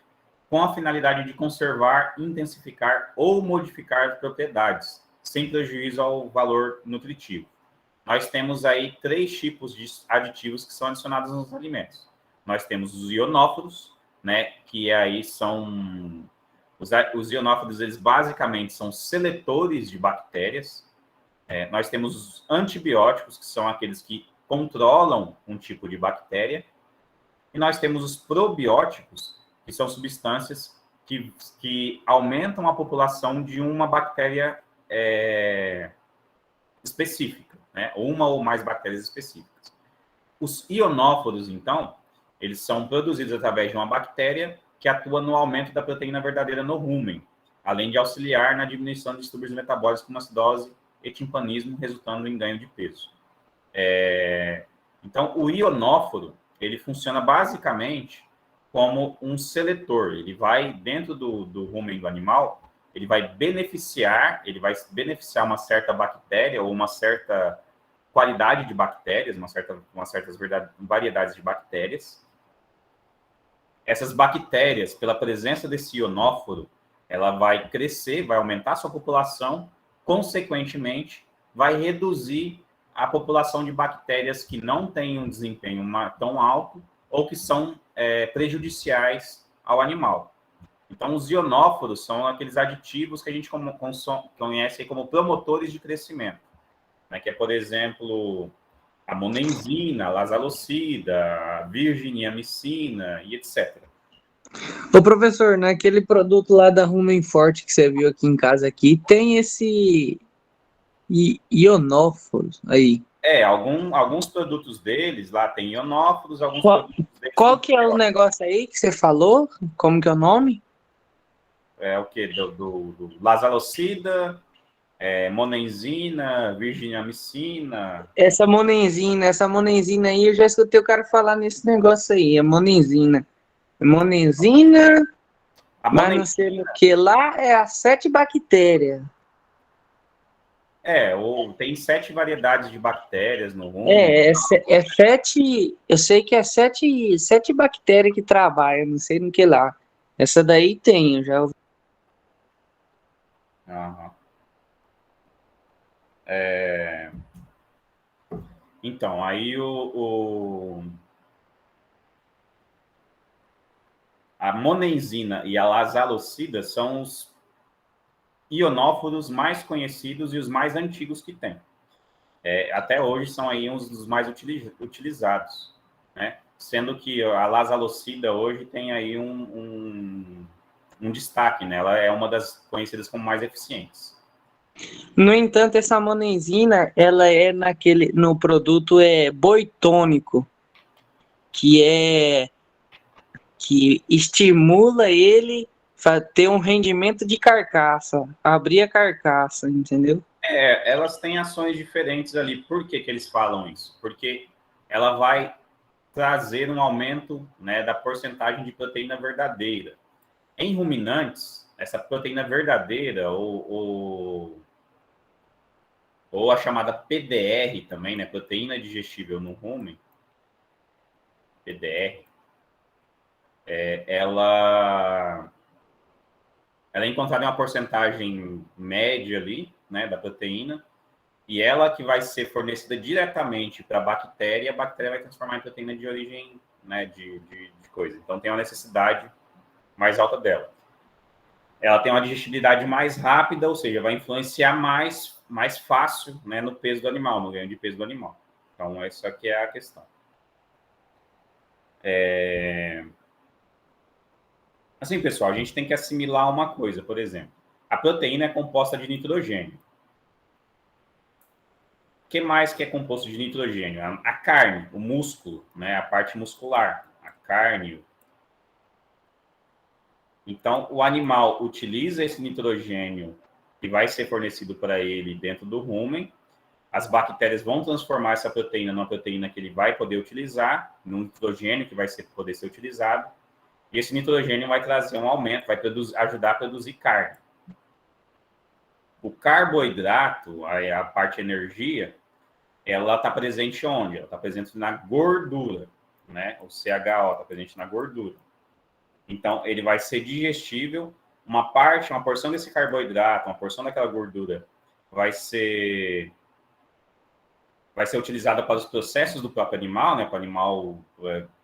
com a finalidade de conservar, intensificar ou modificar propriedades, sem prejuízo ao valor nutritivo. Nós temos aí 3 tipos de aditivos que são adicionados nos alimentos. Nós temos os ionóforos, né, que aí são... Os ionóforos, eles basicamente são seletores de bactérias. Nós temos os antibióticos, que são aqueles que controlam um tipo de bactéria. E nós temos os probióticos, que são substâncias que aumentam a população de uma bactéria específica, né? Uma ou mais bactérias específicas. Os ionóforos, então, eles são produzidos através de uma bactéria que atua no aumento da proteína verdadeira no rumen, além de auxiliar na diminuição de distúrbios metabólicos como acidose e timpanismo, resultando em ganho de peso. Então, o ionóforo, ele funciona basicamente como um seletor. Ele vai, dentro do rumen do animal, ele vai beneficiar uma certa bactéria ou uma certa qualidade de bactérias, umas certas variedades de bactérias. Essas bactérias, pela presença desse ionóforo, ela vai crescer, vai aumentar sua população, consequentemente, vai reduzir a população de bactérias que não têm um desempenho tão alto ou que são prejudiciais ao animal. Então, os ionóforos são aqueles aditivos que a gente conhece como promotores de crescimento, né, que é, por exemplo, a monenzina, a lazalocida, a virginiamicina e etc. Ô, professor, naquele produto lá da Rumen Forte que você viu aqui em casa, aqui, tem esse ionóforos aí. Alguns produtos deles lá tem ionóforos, produtos deles... Qual que é o negócio aí que você falou? Como que é o nome? É o quê? Do lazalocida, monenzina, virginiamicina... Essa monenzina aí, eu já escutei o cara falar nesse negócio aí, a monenzina. Monenzina, mas não sei o que lá, é as 7 bactérias. Ou tem 7 variedades de bactérias no rumen. É 7. Eu sei que é sete bactérias que trabalham, não sei no que lá. Essa daí tem, eu já ouvi. Aham. Então, aí a monenzina e a lazalocida são os ionóforos mais conhecidos e os mais antigos que tem. Até hoje são aí uns dos mais utilizados, né? Sendo que a lazalocida hoje tem aí um destaque, né? Ela é uma das conhecidas como mais eficientes. No entanto, essa monenzina, ela é no produto boitônico, que estimula ele a ter um rendimento de carcaça, abrir a carcaça, entendeu? Elas têm ações diferentes ali. Por que eles falam isso? Porque ela vai trazer um aumento, né, da porcentagem de proteína verdadeira. Em ruminantes, essa proteína verdadeira, ou a chamada PDR também, né, proteína digestível no rumen, PDR, ela é encontrada em uma porcentagem média ali, né, da proteína, e ela que vai ser fornecida diretamente para a bactéria vai transformar em proteína de origem, né, de coisa. Então, tem uma necessidade mais alta dela. Ela tem uma digestibilidade mais rápida, ou seja, vai influenciar mais fácil, né, no peso do animal, no ganho de peso do animal. Então, essa aqui é a questão. Assim, pessoal, a gente tem que assimilar uma coisa, por exemplo. A proteína é composta de nitrogênio. O que mais que é composto de nitrogênio? A carne, o músculo, né, a parte muscular, a carne. Então, o animal utiliza esse nitrogênio que vai ser fornecido para ele dentro do rumen. As bactérias vão transformar essa proteína numa proteína que ele vai poder utilizar, num nitrogênio que vai poder ser utilizado. E esse nitrogênio vai trazer um aumento, vai ajudar a produzir carne. O carboidrato, a parte energia, ela está presente onde? Ela está presente na gordura, né? O CHO está presente na gordura. Então, ele vai ser digestível. Uma porção desse carboidrato, uma porção daquela gordura vai ser utilizada para os processos do próprio animal, né? Para o animal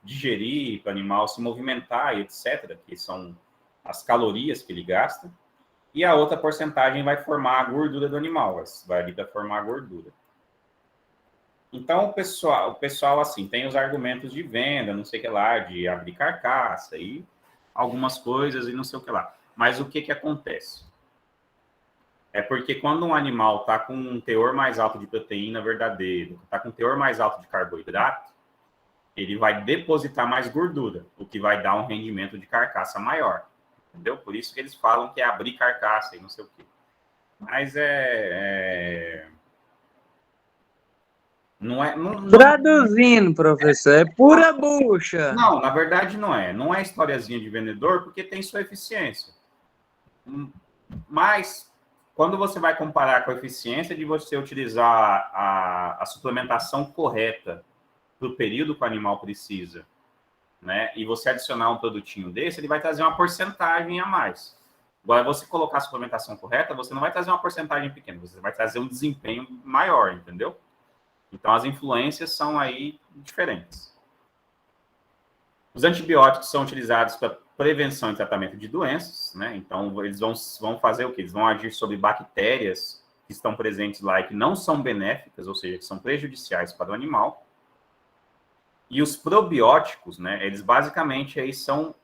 digerir, para o animal se movimentar e etc., que são as calorias que ele gasta. E a outra porcentagem vai formar a gordura do animal, vai ali para formar a gordura. Então, o pessoal, assim, tem os argumentos de venda, não sei o que lá, de abrir carcaça e algumas coisas e não sei o que lá. Mas o que acontece? É porque quando um animal está com um teor mais alto de proteína verdadeira, está com um teor mais alto de carboidrato, ele vai depositar mais gordura, o que vai dar um rendimento de carcaça maior. Entendeu? Por isso que eles falam que é abrir carcaça e não sei o quê. Mas Não... Traduzindo, professor, é pura bucha. Não, na verdade não é. Não é historiazinha de vendedor, porque tem sua eficiência. Mas, quando você vai comparar com a eficiência de você utilizar a suplementação correta para o período que o animal precisa, né, e você adicionar um produtinho desse, ele vai trazer uma porcentagem a mais. Agora, você colocar a suplementação correta, você não vai trazer uma porcentagem pequena, você vai trazer um desempenho maior, entendeu? Então, as influências são aí diferentes. Os antibióticos são utilizados para prevenção e tratamento de doenças, né? Então, eles vão fazer o quê? Eles vão agir sobre bactérias que estão presentes lá e que não são benéficas, ou seja, que são prejudiciais para o animal. E os probióticos, né? Eles basicamente aí são,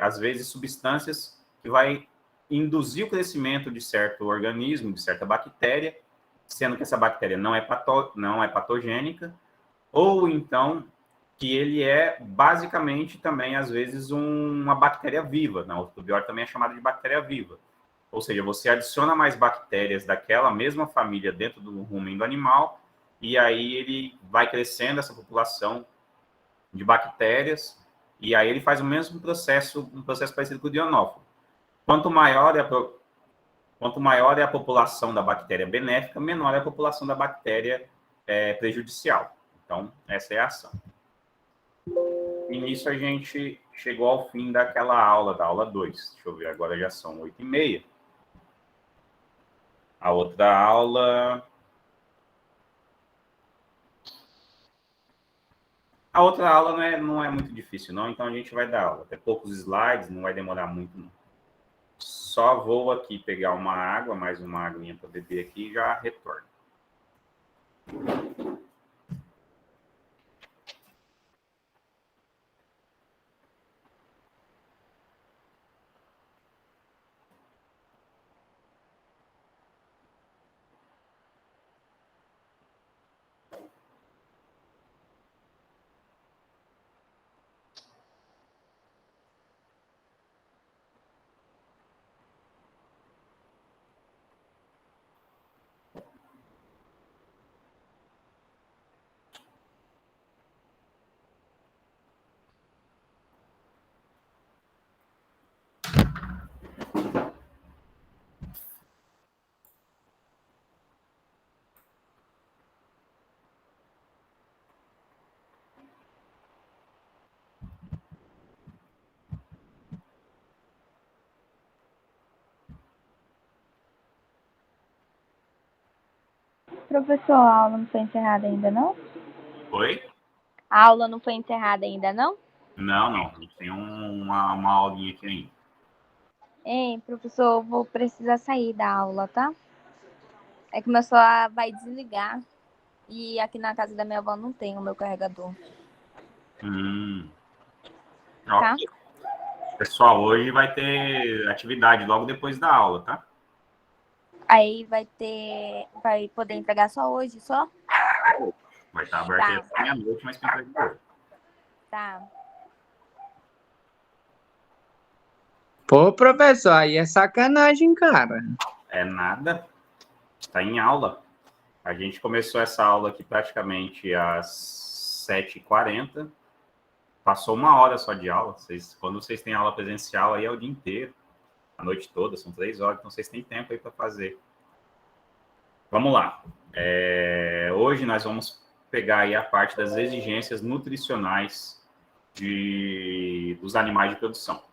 às vezes, substâncias que vai induzir o crescimento de certo organismo, de certa bactéria, sendo que essa bactéria não é patogênica, ou então que ele é basicamente também, às vezes, uma bactéria viva. Né? O probiótico também é chamado de bactéria viva. Ou seja, você adiciona mais bactérias daquela mesma família dentro do rumen do animal, e aí ele vai crescendo essa população de bactérias, e aí ele faz o mesmo processo, um processo parecido com o de ionófilo. Quanto maior Quanto maior é a população da bactéria benéfica, menor é a população da bactéria prejudicial. Então, essa é a ação. E nisso a gente chegou ao fim daquela aula, da aula 2. Deixa eu ver, agora já são 8h30. A outra aula... A outra aula não é muito difícil, não. Então, a gente vai dar aula. Tem poucos slides, não vai demorar muito, não. Só vou aqui pegar uma água, mais uma aguinha para beber aqui e já retorno. Professor, a aula não foi encerrada ainda, não? Oi? A aula não foi encerrada ainda, não? Não. A gente tem uma aulinha aqui ainda. Ei, professor, eu vou precisar sair da aula, tá? É que meu celular vai desligar e aqui na casa da minha avó não tem o meu carregador. Tá? Ok. Pessoal, hoje vai ter atividade logo depois da aula, tá? Aí vai poder entregar só hoje, só? Vai estar aberto aí até meia-noite, mas tem que entregar. Tá. Pô, professor, aí é sacanagem, cara. É nada. Está em aula. A gente começou essa aula aqui praticamente às 7h40. Passou 1 hora só de aula. Quando vocês têm aula presencial, aí é o dia inteiro. A noite toda, são 3 horas. Então, vocês têm tempo aí para fazer. Vamos lá. Hoje nós vamos pegar aí a parte das exigências nutricionais dos animais de produção.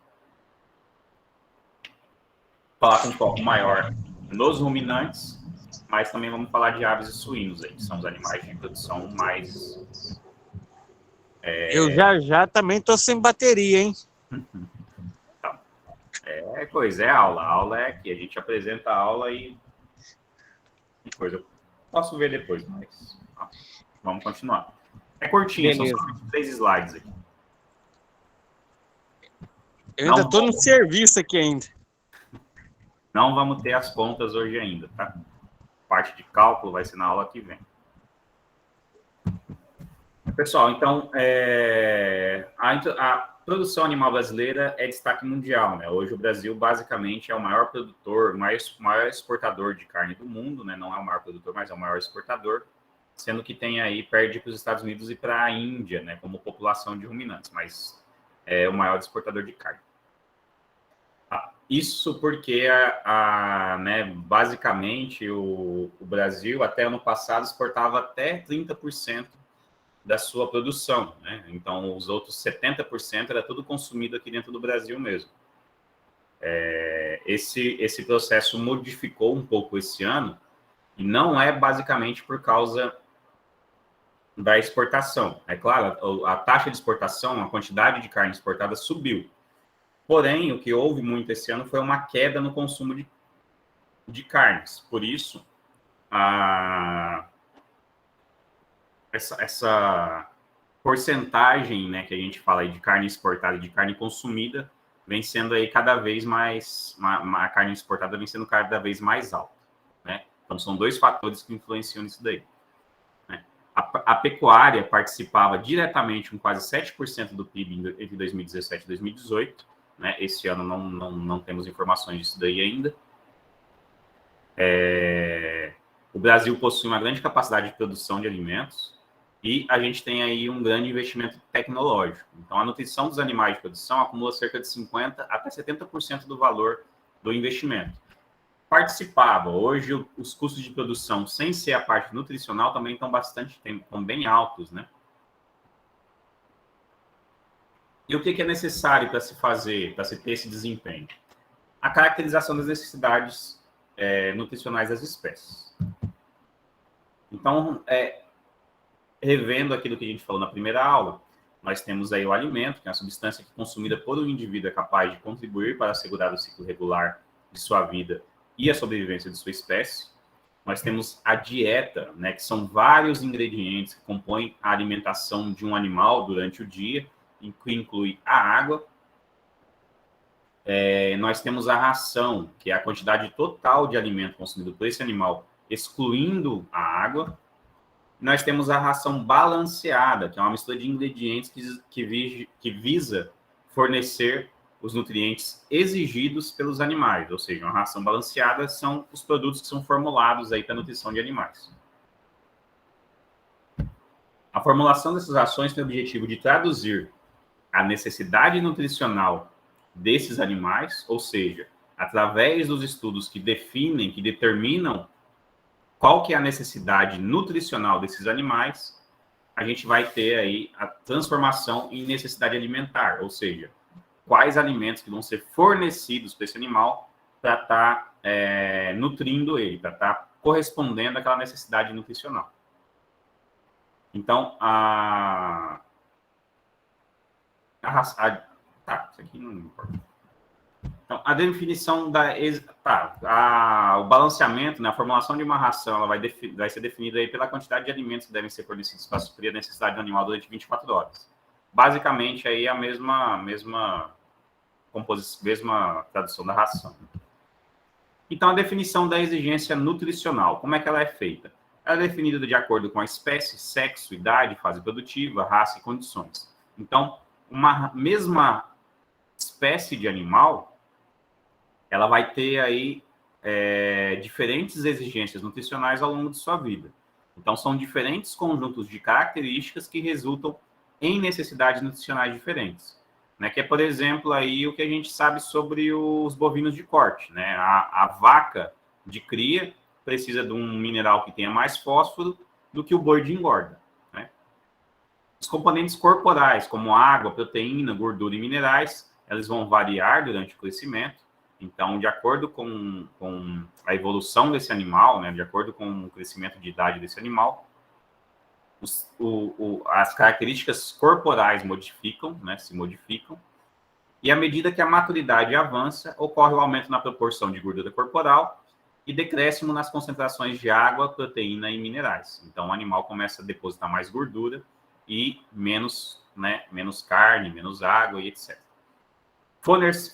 Falar com um foco maior nos ruminantes, mas também vamos falar de aves e suínos aí, que são os animais de produção mais... Eu já também estou sem bateria, hein? Então, é aula. A aula é aqui, a gente apresenta a aula e coisa. Eu posso ver depois, mas vamos continuar. É curtinho, Beleza. são só 3 slides aqui. Eu ainda estou no serviço aqui ainda. Não vamos ter as contas hoje ainda, tá? Parte de cálculo vai ser na aula que vem. Pessoal, então, a produção animal brasileira é destaque mundial, né? Hoje o Brasil, basicamente, é o maior produtor, maior exportador de carne do mundo, né? Não é o maior produtor, mas é o maior exportador, sendo que tem aí, perde para os Estados Unidos e para a Índia, né? Como população de ruminantes, mas é o maior exportador de carne. Isso porque, né, basicamente, o Brasil, até ano passado, exportava até 30% da sua produção, né? Então, os outros 70% era tudo consumido aqui dentro do Brasil mesmo. Esse processo modificou um pouco esse ano, e não é basicamente por causa da exportação. É claro, a taxa de exportação, a quantidade de carne exportada subiu. Porém, o que houve muito esse ano foi uma queda no consumo de carnes. Por isso, essa porcentagem, né, que a gente fala aí de carne exportada e de carne consumida vem sendo aí cada vez mais, a carne exportada vem sendo cada vez mais alta, né? Então, são 2 fatores que influenciam nisso daí, né? A pecuária participava diretamente com quase 7% do PIB entre 2017 e 2018, né? Esse ano não temos informações disso daí ainda. O Brasil possui uma grande capacidade de produção de alimentos e a gente tem aí um grande investimento tecnológico. Então, a nutrição dos animais de produção acumula cerca de 50% até 70% do valor do investimento. participava. Hoje, os custos de produção, sem ser a parte nutricional, também estão bem altos, né? E o que é necessário para se fazer, para se ter esse desempenho? A caracterização das necessidades nutricionais das espécies. Então, revendo aquilo que a gente falou na primeira aula, nós temos aí o alimento, que é uma substância que, consumida por um indivíduo, é capaz de contribuir para assegurar o ciclo regular de sua vida e a sobrevivência de sua espécie. Nós temos a dieta, né, que são vários ingredientes que compõem a alimentação de um animal durante o dia, que inclui a água. Nós temos a ração, que é a quantidade total de alimento consumido por esse animal, excluindo a água. Nós temos a ração balanceada, que é uma mistura de ingredientes que visa fornecer os nutrientes exigidos pelos animais. Ou seja, uma ração balanceada são os produtos que são formulados aí para a nutrição de animais. A formulação dessas rações tem o objetivo de traduzir a necessidade nutricional desses animais, ou seja, através dos estudos que determinam qual que é a necessidade nutricional desses animais, a gente vai ter aí a transformação em necessidade alimentar, ou seja, quais alimentos que vão ser fornecidos para esse animal para estar nutrindo ele, para estar correspondendo àquela necessidade nutricional. Então, isso aqui não importa. Então, a definição o balanceamento, né, a formulação de uma ração, ela vai ser definida aí pela quantidade de alimentos que devem ser fornecidos para suprir a necessidade do animal durante 24 horas. Basicamente, aí a mesma tradução da ração. Então, a definição da exigência nutricional, como é que ela é feita? Ela é definida de acordo com a espécie, sexo, idade, fase produtiva, raça e condições. Então, uma mesma espécie de animal, ela vai ter aí diferentes exigências nutricionais ao longo de sua vida. Então, são diferentes conjuntos de características que resultam em necessidades nutricionais diferentes. Né? Que é, por exemplo, aí o que a gente sabe sobre os bovinos de corte. Né? A vaca de cria precisa de um mineral que tenha mais fósforo do que o boi de engorda. Né? Os componentes corporais, como água, proteína, gordura e minerais, eles vão variar durante o crescimento. Então, de acordo com a evolução desse animal, né, de acordo com o crescimento de idade desse animal, as características corporais se modificam, e à medida que a maturidade avança, ocorre o aumento na proporção de gordura corporal e decréscimo nas concentrações de água, proteína e minerais. Então, o animal começa a depositar mais gordura e menos carne, menos água e etc.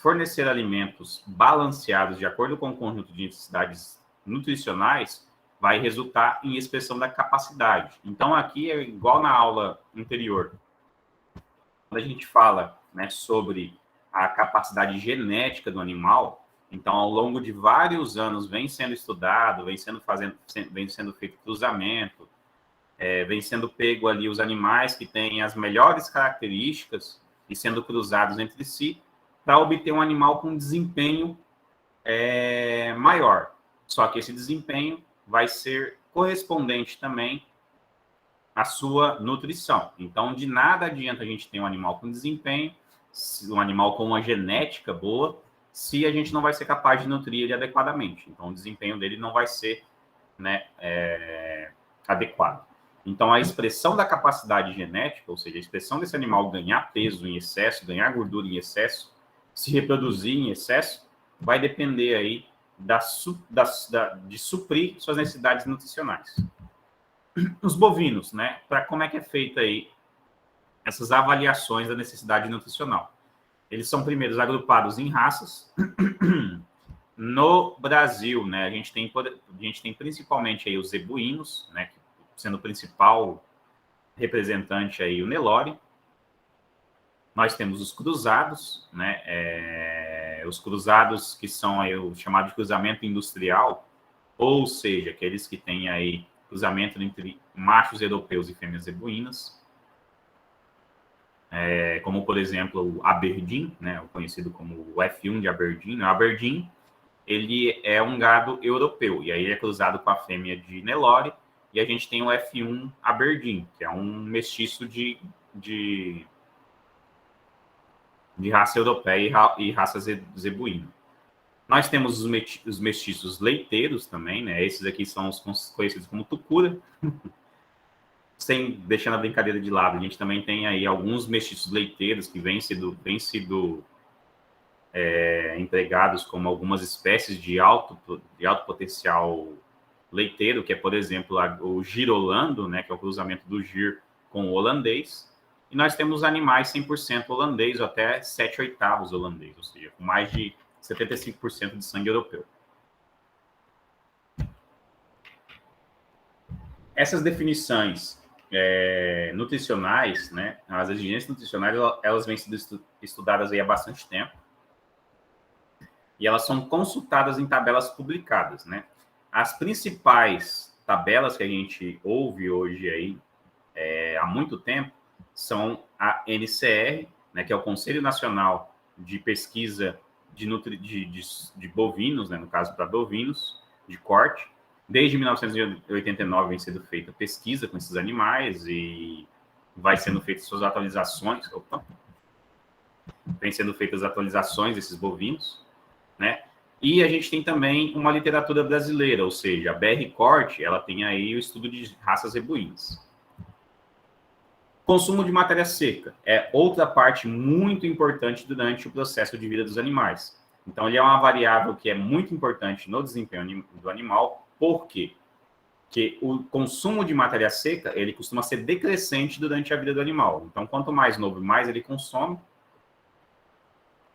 Fornecer alimentos balanceados de acordo com o conjunto de necessidades nutricionais vai resultar em expressão da capacidade. Então, aqui é igual na aula anterior. Quando a gente fala, né, sobre a capacidade genética do animal, então, ao longo de vários anos, vem sendo estudado, vem sendo feito cruzamento, vem sendo pego ali os animais que têm as melhores características e sendo cruzados entre si, para obter um animal com desempenho maior. Só que esse desempenho vai ser correspondente também à sua nutrição. Então, de nada adianta a gente ter um animal com desempenho, um animal com uma genética boa, se a gente não vai ser capaz de nutrir ele adequadamente. Então, o desempenho dele não vai ser, né, adequado. Então, a expressão da capacidade genética, ou seja, a expressão desse animal ganhar peso em excesso, ganhar gordura em excesso, se reproduzir em excesso, vai depender aí de suprir suas necessidades nutricionais. Os bovinos, né? Como é que é feita aí essas avaliações da necessidade nutricional? Eles são primeiro agrupados em raças. No Brasil, né, a gente tem principalmente aí os zebuínos, né, sendo o principal representante aí o Nelore. Nós temos os cruzados, né? Os cruzados que são aí o chamado de cruzamento industrial, ou seja, aqueles que têm aí cruzamento entre machos europeus e fêmeas zebuínas, como, por exemplo, o Aberdeen, né? O conhecido como o F1 de Aberdeen. O Aberdeen ele é um gado europeu, e aí ele é cruzado com a fêmea de Nelore, e a gente tem o F1 Aberdeen, que é um mestiço de raça europeia e raça zebuína. Nós temos os mestiços leiteiros também, né? Esses aqui são os conhecidos como tucura. Deixando a brincadeira de lado, a gente também tem aí alguns mestiços leiteiros que vêm sido empregados como algumas espécies de alto potencial leiteiro, que é, por exemplo, o girolando, né, que é o cruzamento do gir com o holandês. E nós temos animais 100% holandês, ou até 7/8 holandês, ou seja, com mais de 75% de sangue europeu. Essas definições nutricionais, né, as exigências nutricionais, elas vêm sendo estudadas aí há bastante tempo. E elas são consultadas em tabelas publicadas, né? As principais tabelas que a gente ouve hoje aí há muito tempo são a NCR, né, que é o Conselho Nacional de Pesquisa de Bovinos, né, no caso para bovinos, de corte. Desde 1989 vem sendo feita pesquisa com esses animais e vai sendo feitas suas atualizações. Vem sendo feitas atualizações desses bovinos, né? E a gente tem também uma literatura brasileira, ou seja, a BR Corte, ela tem aí o estudo de raças zebuínas. Consumo de matéria seca é outra parte muito importante durante o processo de vida dos animais. Então, ele é uma variável que é muito importante no desempenho do animal. Por quê? Porque o consumo de matéria seca, ele costuma ser decrescente durante a vida do animal. Então, quanto mais novo, mais ele consome.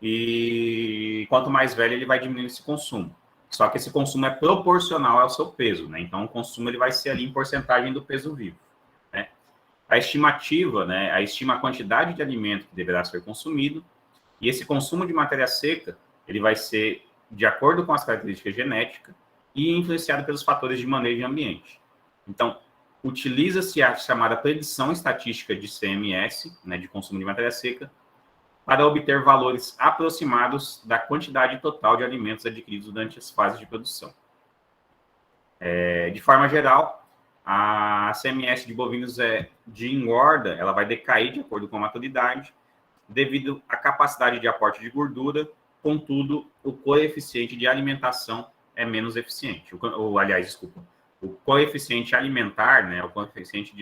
E quanto mais velho, ele vai diminuindo esse consumo. Só que esse consumo é proporcional ao seu peso, né? Então, o consumo ele vai ser ali em porcentagem do peso vivo, né? A estimativa, né? Estima a quantidade de alimento que deverá ser consumido. E esse consumo de matéria seca, ele vai ser de acordo com as características genéticas e influenciado pelos fatores de manejo de ambiente. Então, utiliza-se a chamada predição estatística de CMS, né? De consumo de matéria seca, para obter valores aproximados da quantidade total de alimentos adquiridos durante as fases de produção. De forma geral, a CMS de bovinos de engorda, ela vai decair de acordo com a maturidade, devido à capacidade de aporte de gordura, contudo, o coeficiente de alimentação é menos eficiente. O coeficiente alimentar, né, o coeficiente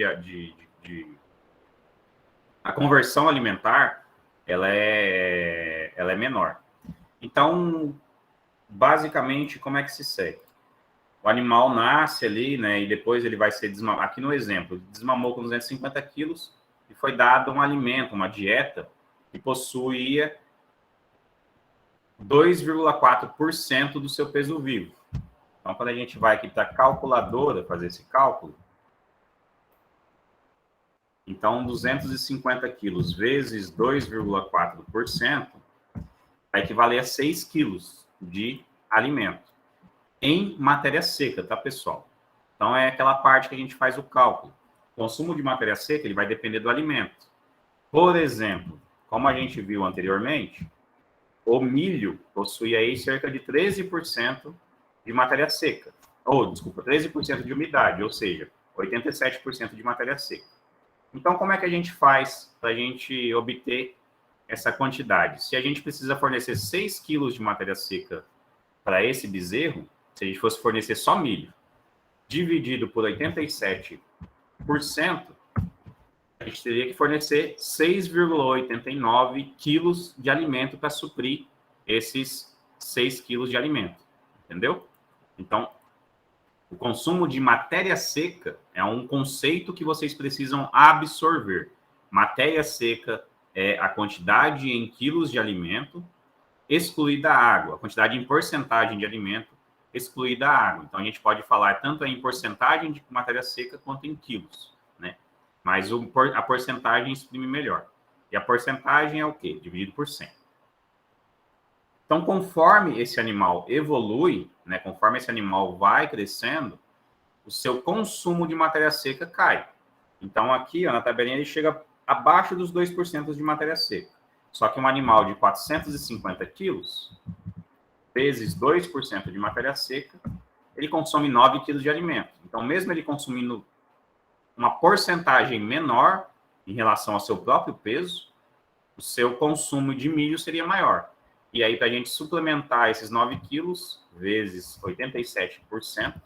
a conversão alimentar, ela é menor. Então, basicamente, como é que se segue? O animal nasce ali, né, e depois ele vai ser desmamado. Aqui no exemplo, desmamou com 250 quilos e foi dado um alimento, uma dieta, que possuía 2,4% do seu peso vivo. Então, quando a gente vai aqui para a calculadora fazer esse cálculo, então, 250 quilos vezes 2,4% vai equivaler a 6 quilos de alimento em matéria seca, tá, pessoal? Então, é aquela parte que a gente faz o cálculo. O consumo de matéria seca ele vai depender do alimento. Por exemplo, como a gente viu anteriormente, o milho possui aí cerca de 13% de matéria seca. 13% de umidade, ou seja, 87% de matéria seca. Então, como é que a gente faz para a gente obter essa quantidade? Se a gente precisa fornecer 6 quilos de matéria seca para esse bezerro, se a gente fosse fornecer só milho, dividido por 87%, a gente teria que fornecer 6,89 quilos de alimento para suprir esses 6 quilos de alimento. Entendeu? Então, o consumo de matéria seca é um conceito que vocês precisam absorver. Matéria seca é a quantidade em quilos de alimento excluída a água, a quantidade em porcentagem de alimento excluída a água. Então, a gente pode falar tanto em porcentagem de matéria seca quanto em quilos, né? Mas a porcentagem exprime melhor. E a porcentagem é o quê? Dividido por 100. Então, conforme esse animal evolui, né, conforme esse animal vai crescendo, o seu consumo de matéria seca cai. Então, aqui, ó, na tabelinha, ele chega abaixo dos 2% de matéria seca. Só que um animal de 450 quilos, vezes 2% de matéria seca, ele consome 9 quilos de alimento. Então, mesmo ele consumindo uma porcentagem menor em relação ao seu próprio peso, o seu consumo de milho seria maior. E aí, para a gente suplementar esses 9 quilos vezes 87%,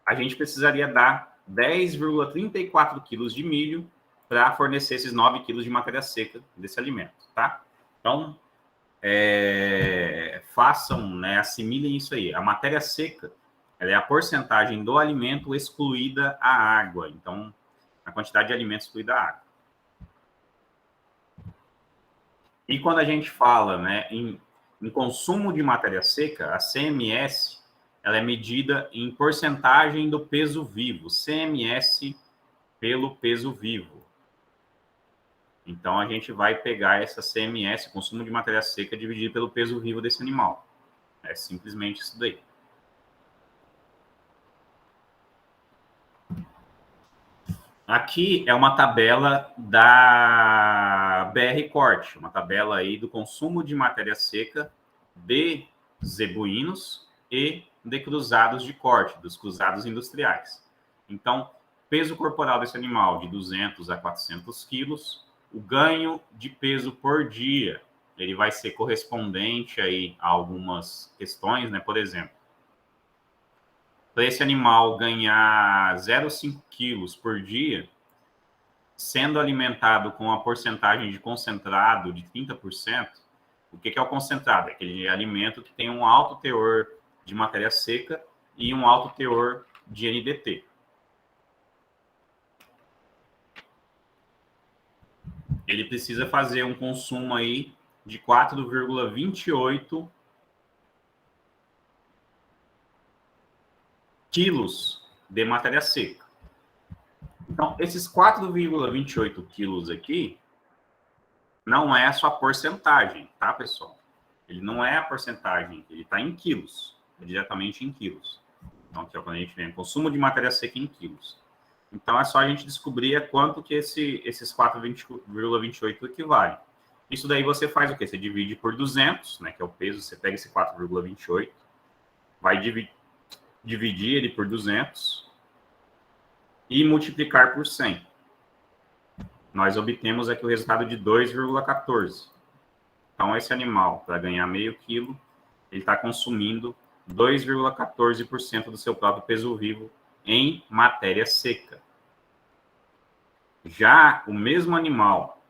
a gente precisaria dar 10,34 quilos de milho para fornecer esses 9 quilos de matéria seca desse alimento, tá? Então, façam, né, assimilem isso aí. A matéria seca, ela é a porcentagem do alimento excluída a água. Então, a quantidade de alimento excluída a água. E quando a gente fala, né, em consumo de matéria seca, a CMS, ela é medida em porcentagem do peso vivo. CMS pelo peso vivo. Então, a gente vai pegar essa CMS, consumo de matéria seca, dividido pelo peso vivo desse animal. É simplesmente isso daí. Aqui é uma tabela da BR Corte, uma tabela aí do consumo de matéria seca de zebuínos e de cruzados de corte, dos cruzados industriais. Então, peso corporal desse animal de 200 a 400 quilos, o ganho de peso por dia, ele vai ser correspondente aí a algumas questões, né? Por exemplo, para esse animal ganhar 0,5 quilos por dia, sendo alimentado com a porcentagem de concentrado de 30%, o que é o concentrado? É aquele alimento que tem um alto teor de matéria seca e um alto teor de NDT. Ele precisa fazer um consumo aí de 4,28 quilos de matéria seca. Então, esses 4,28 quilos aqui não é a sua porcentagem, tá, pessoal? Ele não é a porcentagem, ele está em quilos, diretamente em quilos. Então, aqui, ó, quando a gente vem consumo de matéria seca em quilos. Então, é só a gente descobrir a quanto que esses 4,28 equivalem. Isso daí você faz o quê? Você divide por 200, né, que é o peso, você pega esse 4,28, vai dividir ele por 200 e multiplicar por 100. Nós obtemos aqui o resultado de 2,14. Então, esse animal, para ganhar meio quilo, ele está consumindo 2,14% do seu próprio peso vivo em matéria seca. Já o mesmo animal,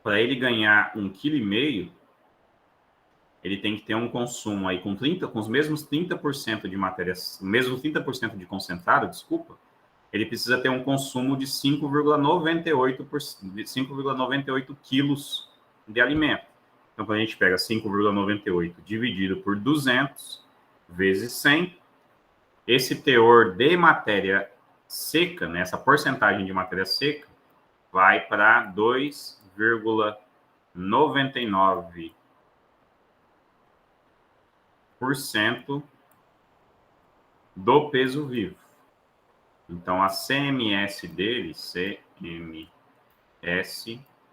para ele ganhar 1,5 kg, ele tem que ter um consumo aí com os mesmos 30% de matéria, mesmo 30% de concentrado, desculpa, ele precisa ter um consumo de 5,98 quilos de alimento. Então, quando a gente pega 5,98 dividido por 200 vezes 100, esse teor de matéria seca, né, essa porcentagem de matéria seca, vai para 2,99% do peso vivo. Então, a CMS dele, CMS,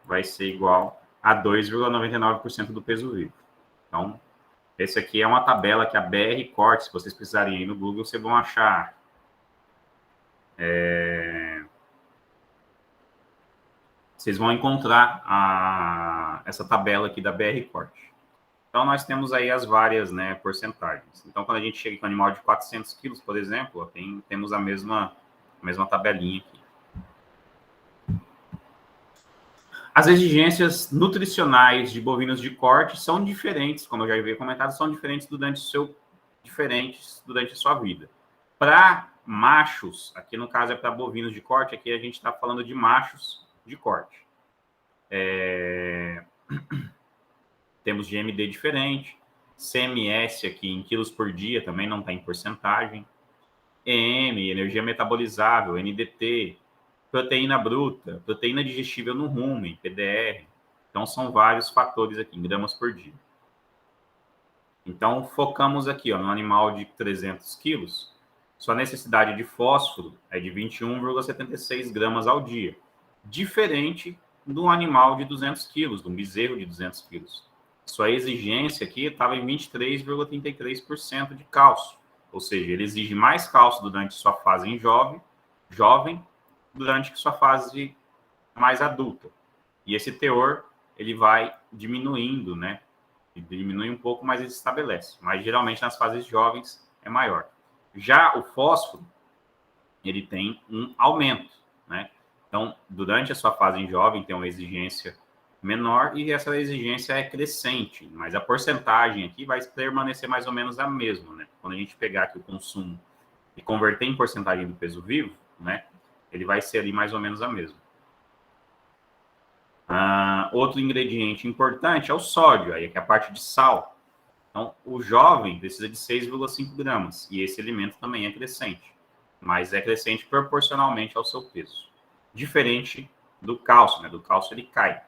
vai ser igual a 2,99% do peso vivo. Então, esse aqui é uma tabela que a BR Corte, se vocês precisarem ir no Google, vocês vão achar. Vocês vão encontrar essa tabela aqui da BR Corte. Então, nós temos aí as várias, né, porcentagens. Então, quando a gente chega com um animal de 400 quilos, por exemplo, ó, temos a mesma tabelinha aqui. As exigências nutricionais de bovinos de corte são diferentes, como eu já havia comentado, são diferentes durante a sua vida. Para machos, aqui no caso é para bovinos de corte, aqui a gente está falando de machos de corte. Temos GMD diferente, CMS aqui em quilos por dia, também não está em porcentagem, EM, energia metabolizável, NDT, proteína bruta, proteína digestível no rumen, PDR. Então, são vários fatores aqui, em gramas por dia. Então, focamos aqui, ó, no animal de 300 quilos, sua necessidade de fósforo é de 21,76 gramas ao dia, diferente de um animal de 200 quilos, de um bezerro de 200 quilos. Sua exigência aqui estava em 23,33% de cálcio, ou seja, ele exige mais cálcio durante sua fase em jovem durante sua fase mais adulta. E esse teor, ele vai diminuindo, né? Ele diminui um pouco, mas ele se estabelece. Mas, geralmente, nas fases jovens, é maior. Já o fósforo, ele tem um aumento, né? Então, durante a sua fase jovem, tem uma exigência menor e essa exigência é crescente, mas a porcentagem aqui vai permanecer mais ou menos a mesma, né? Quando a gente pegar aqui o consumo e converter em porcentagem do peso vivo, né? Ele vai ser ali mais ou menos a mesma. Outro ingrediente importante é o sódio, aí que é a parte de sal. Então, o jovem precisa de 6,5 gramas, e esse alimento também é crescente, mas é crescente proporcionalmente ao seu peso. Diferente do cálcio, né? Do cálcio ele cai.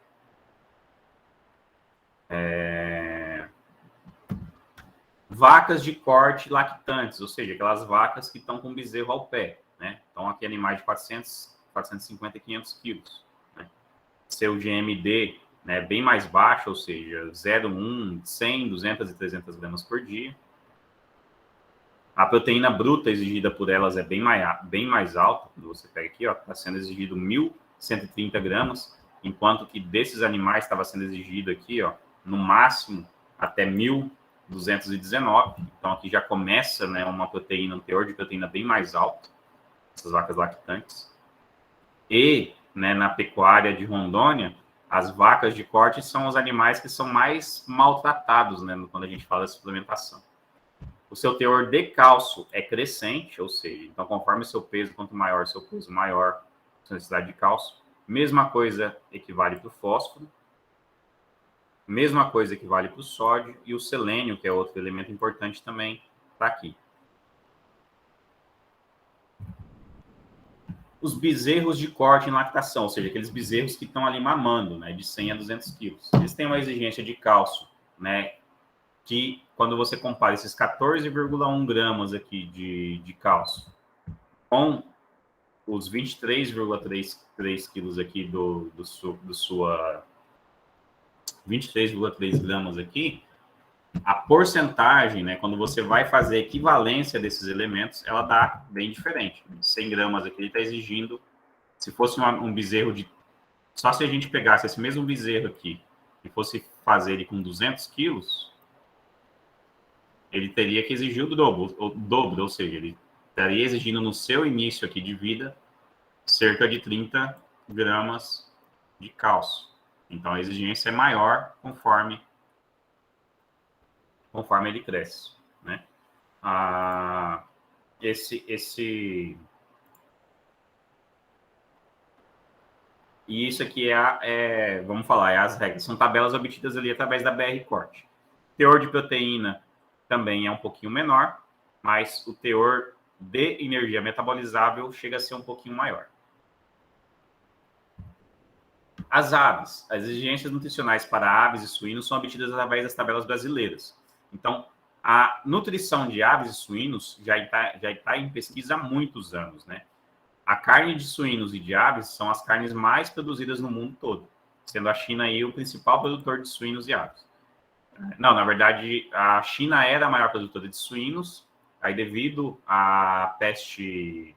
Vacas de corte lactantes, ou seja, aquelas vacas que estão com bezerro ao pé, né? Então, aqui animais de 450 e 500 quilos. Né? Seu GMD, né, bem mais baixo, ou seja, 0,1, 100, 200 e 300 gramas por dia. A proteína bruta exigida por elas é bem mais alta. Quando você pega aqui, está sendo exigido 1.130 gramas, enquanto que desses animais estava sendo exigido aqui, no máximo, até 1.219. Então, aqui já começa, né, um teor de proteína bem mais alto, essas vacas lactantes. E, né, na pecuária de Rondônia, as vacas de corte são os animais que são mais maltratados, né, quando a gente fala de suplementação. O seu teor de cálcio é crescente, ou seja, então conforme o seu peso, quanto maior o seu peso, maior a sua necessidade de cálcio. Mesma coisa equivale para o fósforo. Mesma coisa equivale para o sódio e o selênio, que é outro elemento importante também, está aqui. Os bezerros de corte em lactação, ou seja, aqueles bezerros que estão ali mamando, né, de 100 a 200 quilos. Eles têm uma exigência de cálcio, né, que quando você compara esses 14,1 gramas aqui de cálcio com os 23,3 quilos aqui do sua 23,3 gramas aqui, a porcentagem, né, quando você vai fazer a equivalência desses elementos, ela dá bem diferente. 100 gramas aqui, ele está exigindo, se fosse um bezerro de... Só se a gente pegasse esse mesmo bezerro aqui e fosse fazer ele com 200 quilos, ele teria que exigir o dobro, ou seja, ele estaria exigindo no seu início aqui de vida cerca de 30 gramas de cálcio. Então, a exigência é maior conforme ele cresce, né? E isso aqui vamos falar, as regras. São tabelas obtidas ali através da BR Corte. Teor de proteína também é um pouquinho menor, mas o teor de energia metabolizável chega a ser um pouquinho maior. As aves, as exigências nutricionais para aves e suínos são obtidas através das tabelas brasileiras. Então, a nutrição de aves e suínos já está em pesquisa há muitos anos, né? A carne de suínos e de aves são as carnes mais produzidas no mundo todo, sendo a China aí o principal produtor de suínos e aves. Não, na verdade, a China era a maior produtora de suínos, aí devido à peste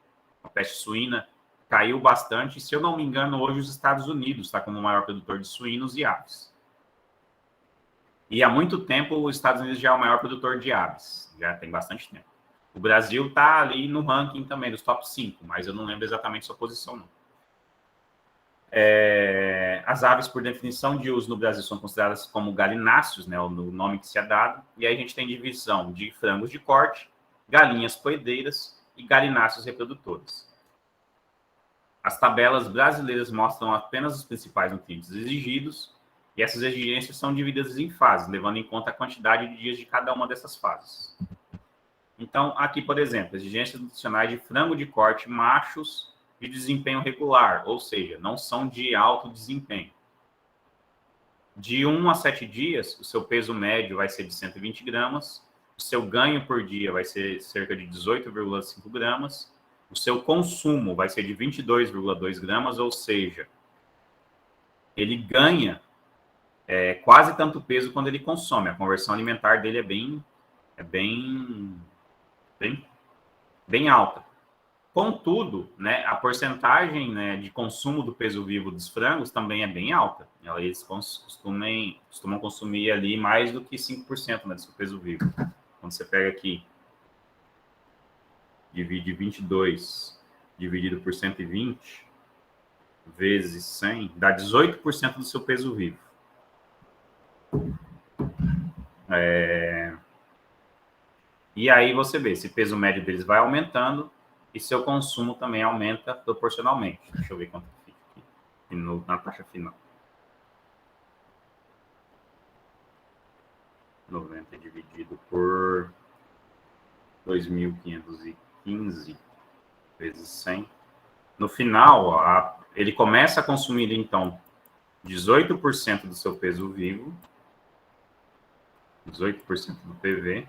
suína, caiu bastante. Se eu não me engano, hoje os Estados Unidos está como o maior produtor de suínos e aves. E há muito tempo os Estados Unidos já é o maior produtor de aves, já tem bastante tempo. O Brasil está ali no ranking também, dos top 5, mas eu não lembro exatamente sua posição, não. As aves, por definição de uso no Brasil, são consideradas como galináceos, né, o nome que se é dado, e aí a gente tem divisão de frangos de corte, galinhas poedeiras e galináceos reprodutores. As tabelas brasileiras mostram apenas os principais nutrientes exigidos, e essas exigências são divididas em fases, levando em conta a quantidade de dias de cada uma dessas fases. Então, aqui, por exemplo, exigências nutricionais de frango de corte machos de desempenho regular, ou seja, não são de alto desempenho. De 1 a 7 dias, o seu peso médio vai ser de 120 gramas, o seu ganho por dia vai ser cerca de 18,5 gramas, o seu consumo vai ser de 22,2 gramas, ou seja, ele ganha quase tanto peso quando ele consome. A conversão alimentar dele é bem alta. Contudo, né, a porcentagem, né, de consumo do peso vivo dos frangos também é bem alta. Eles costumam consumir ali mais do que 5%, né, do seu peso vivo. Quando você pega aqui, divide 22 dividido por 120 vezes 100, dá 18% do seu peso vivo. E aí você vê, esse peso médio deles vai aumentando e seu consumo também aumenta proporcionalmente. Deixa eu ver quanto fica aqui na taxa final. 90 dividido por 2.515 vezes 100. No final, ele começa a consumir, então, 18% do seu peso vivo, 18% do PV,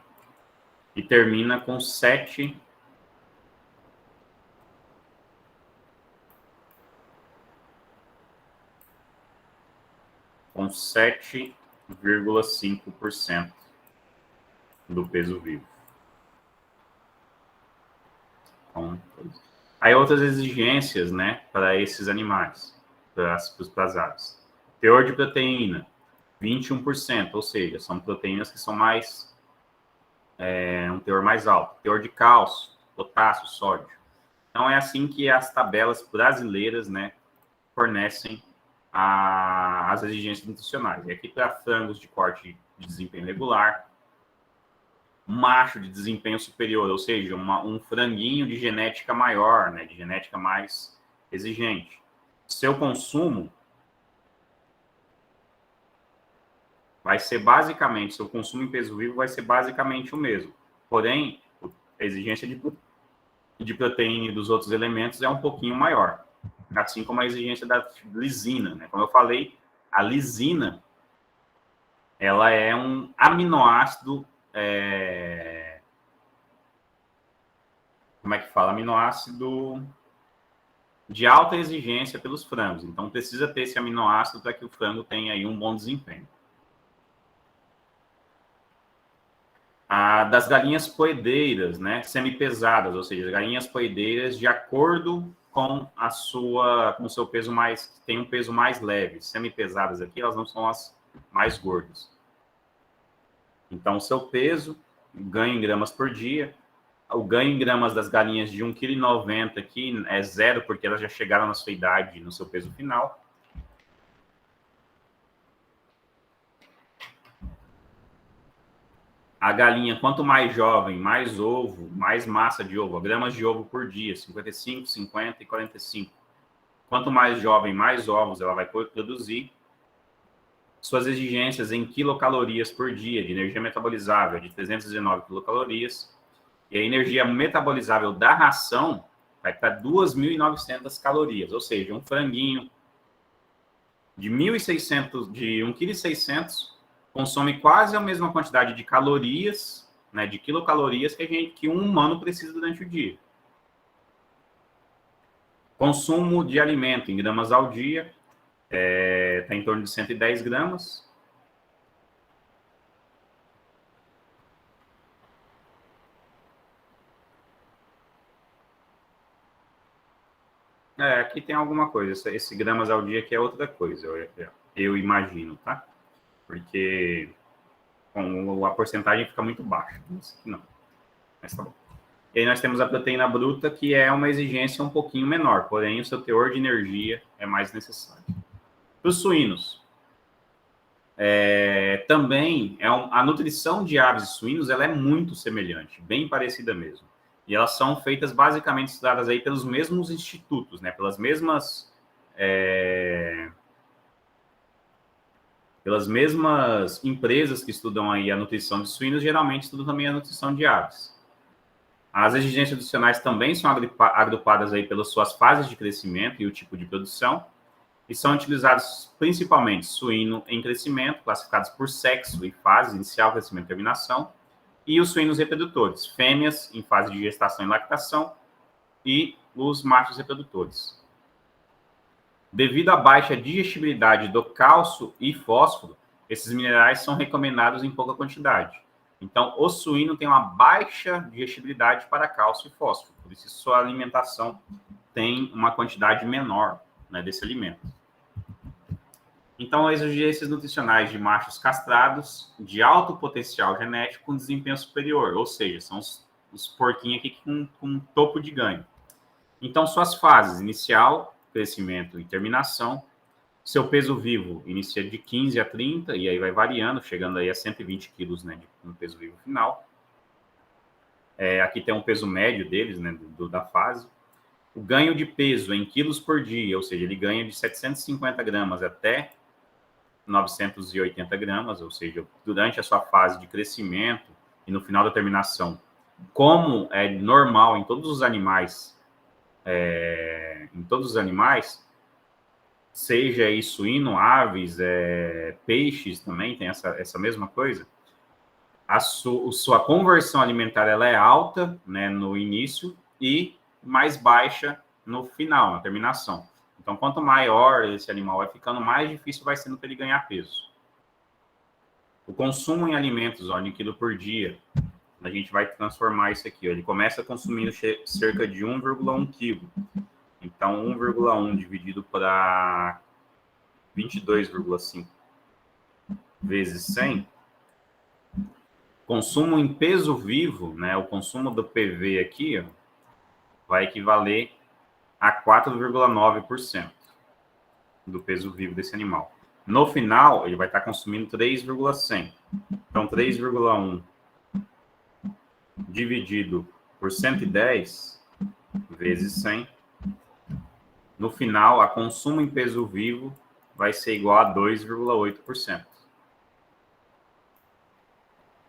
e termina com 7,5% do peso vivo. Então, aí outras exigências, né, para esses animais, para as aves. Teor de proteína, 21%, ou seja, são proteínas que são um teor mais alto. Teor de cálcio, potássio, sódio. Então, é assim que as tabelas brasileiras, né, fornecem as exigências nutricionais. E aqui para frangos de corte de desempenho regular, macho de desempenho superior, ou seja, um franguinho de genética maior, né, de genética mais exigente. Seu consumo vai ser basicamente, seu consumo em peso vivo vai ser basicamente o mesmo. Porém, a exigência de proteína e dos outros elementos é um pouquinho maior. Assim como a exigência da lisina, né? Como eu falei, a lisina, ela é um aminoácido, como é que fala? Aminoácido de alta exigência pelos frangos. Então, precisa ter esse aminoácido para que o frango tenha aí um bom desempenho. Das galinhas poedeiras, né? Semipesadas, ou seja, galinhas poedeiras de acordo com o seu peso tem um peso mais leve. Semipesadas aqui, elas não são as mais gordas. Então, o seu peso, ganho em gramas por dia. O ganho em gramas das galinhas de 1,90 kg aqui é zero, porque elas já chegaram na sua idade, no seu peso final. A galinha, quanto mais jovem, mais ovo, mais massa de ovo, gramas de ovo por dia, 55, 50 e 45. Quanto mais jovem, mais ovos ela vai produzir. Suas exigências em quilocalorias por dia de energia metabolizável de 319 quilocalorias. E a energia metabolizável da ração vai para 2.900 calorias, ou seja, um franguinho de 1.600, de 1,6 kg, consome quase a mesma quantidade de calorias, né, de quilocalorias que um humano precisa durante o dia. Consumo de alimento em gramas ao dia está em torno de 110 gramas. Aqui tem alguma coisa. Esse gramas ao dia aqui é outra coisa, eu imagino, tá? Porque a porcentagem fica muito baixa. Isso aqui não. Mas tá bom. E aí nós temos a proteína bruta, que é uma exigência um pouquinho menor, porém o seu teor de energia é mais necessário. Para os suínos, também a nutrição de aves e suínos ela é muito semelhante, bem parecida mesmo. E elas são feitas basicamente estudadas aí pelos mesmos institutos, né? Pelas mesmas empresas que estudam aí a nutrição de suínos, geralmente estudam também a nutrição de aves. As exigências nutricionais também são agrupadas aí pelas suas fases de crescimento e o tipo de produção, e são utilizados principalmente suíno em crescimento, classificados por sexo e fase inicial, crescimento e terminação, e os suínos reprodutores, fêmeas em fase de gestação e lactação, e os machos reprodutores. Devido à baixa digestibilidade do cálcio e fósforo, esses minerais são recomendados em pouca quantidade. Então, o suíno tem uma baixa digestibilidade para cálcio e fósforo, por isso sua alimentação tem uma quantidade menor, né, desse alimento. Então, as exigências nutricionais de machos castrados de alto potencial genético com desempenho superior, ou seja, são os porquinhos aqui com topo de ganho. Então, suas fases: inicial, crescimento e terminação. Seu peso vivo inicia de 15 a 30, e aí vai variando, chegando aí a 120 quilos, né, no peso vivo final. Aqui tem um peso médio deles, né, da fase. O ganho de peso em quilos por dia, ou seja, ele ganha de 750 gramas até 980 gramas, ou seja, durante a sua fase de crescimento e no final da terminação, como é normal em todos os animais, seja aí suíno, aves, peixes também tem essa mesma coisa. Sua conversão alimentar ela é alta, né, no início e mais baixa no final, na terminação. Então, quanto maior esse animal vai ficando, mais difícil vai sendo para ele ganhar peso. O consumo em alimentos, em quilo por dia, a gente vai transformar isso aqui. Ele começa consumindo cerca de 1,1 quilo. Então, 1,1 dividido para 22,5 vezes 100. Consumo em peso vivo, né? O consumo do PV aqui, vai equivaler a 4,9% do peso vivo desse animal. No final, ele vai estar consumindo 3,100. Então, 3,1 dividido por 110 vezes 100. No final, a consumo em peso vivo vai ser igual a 2,8%.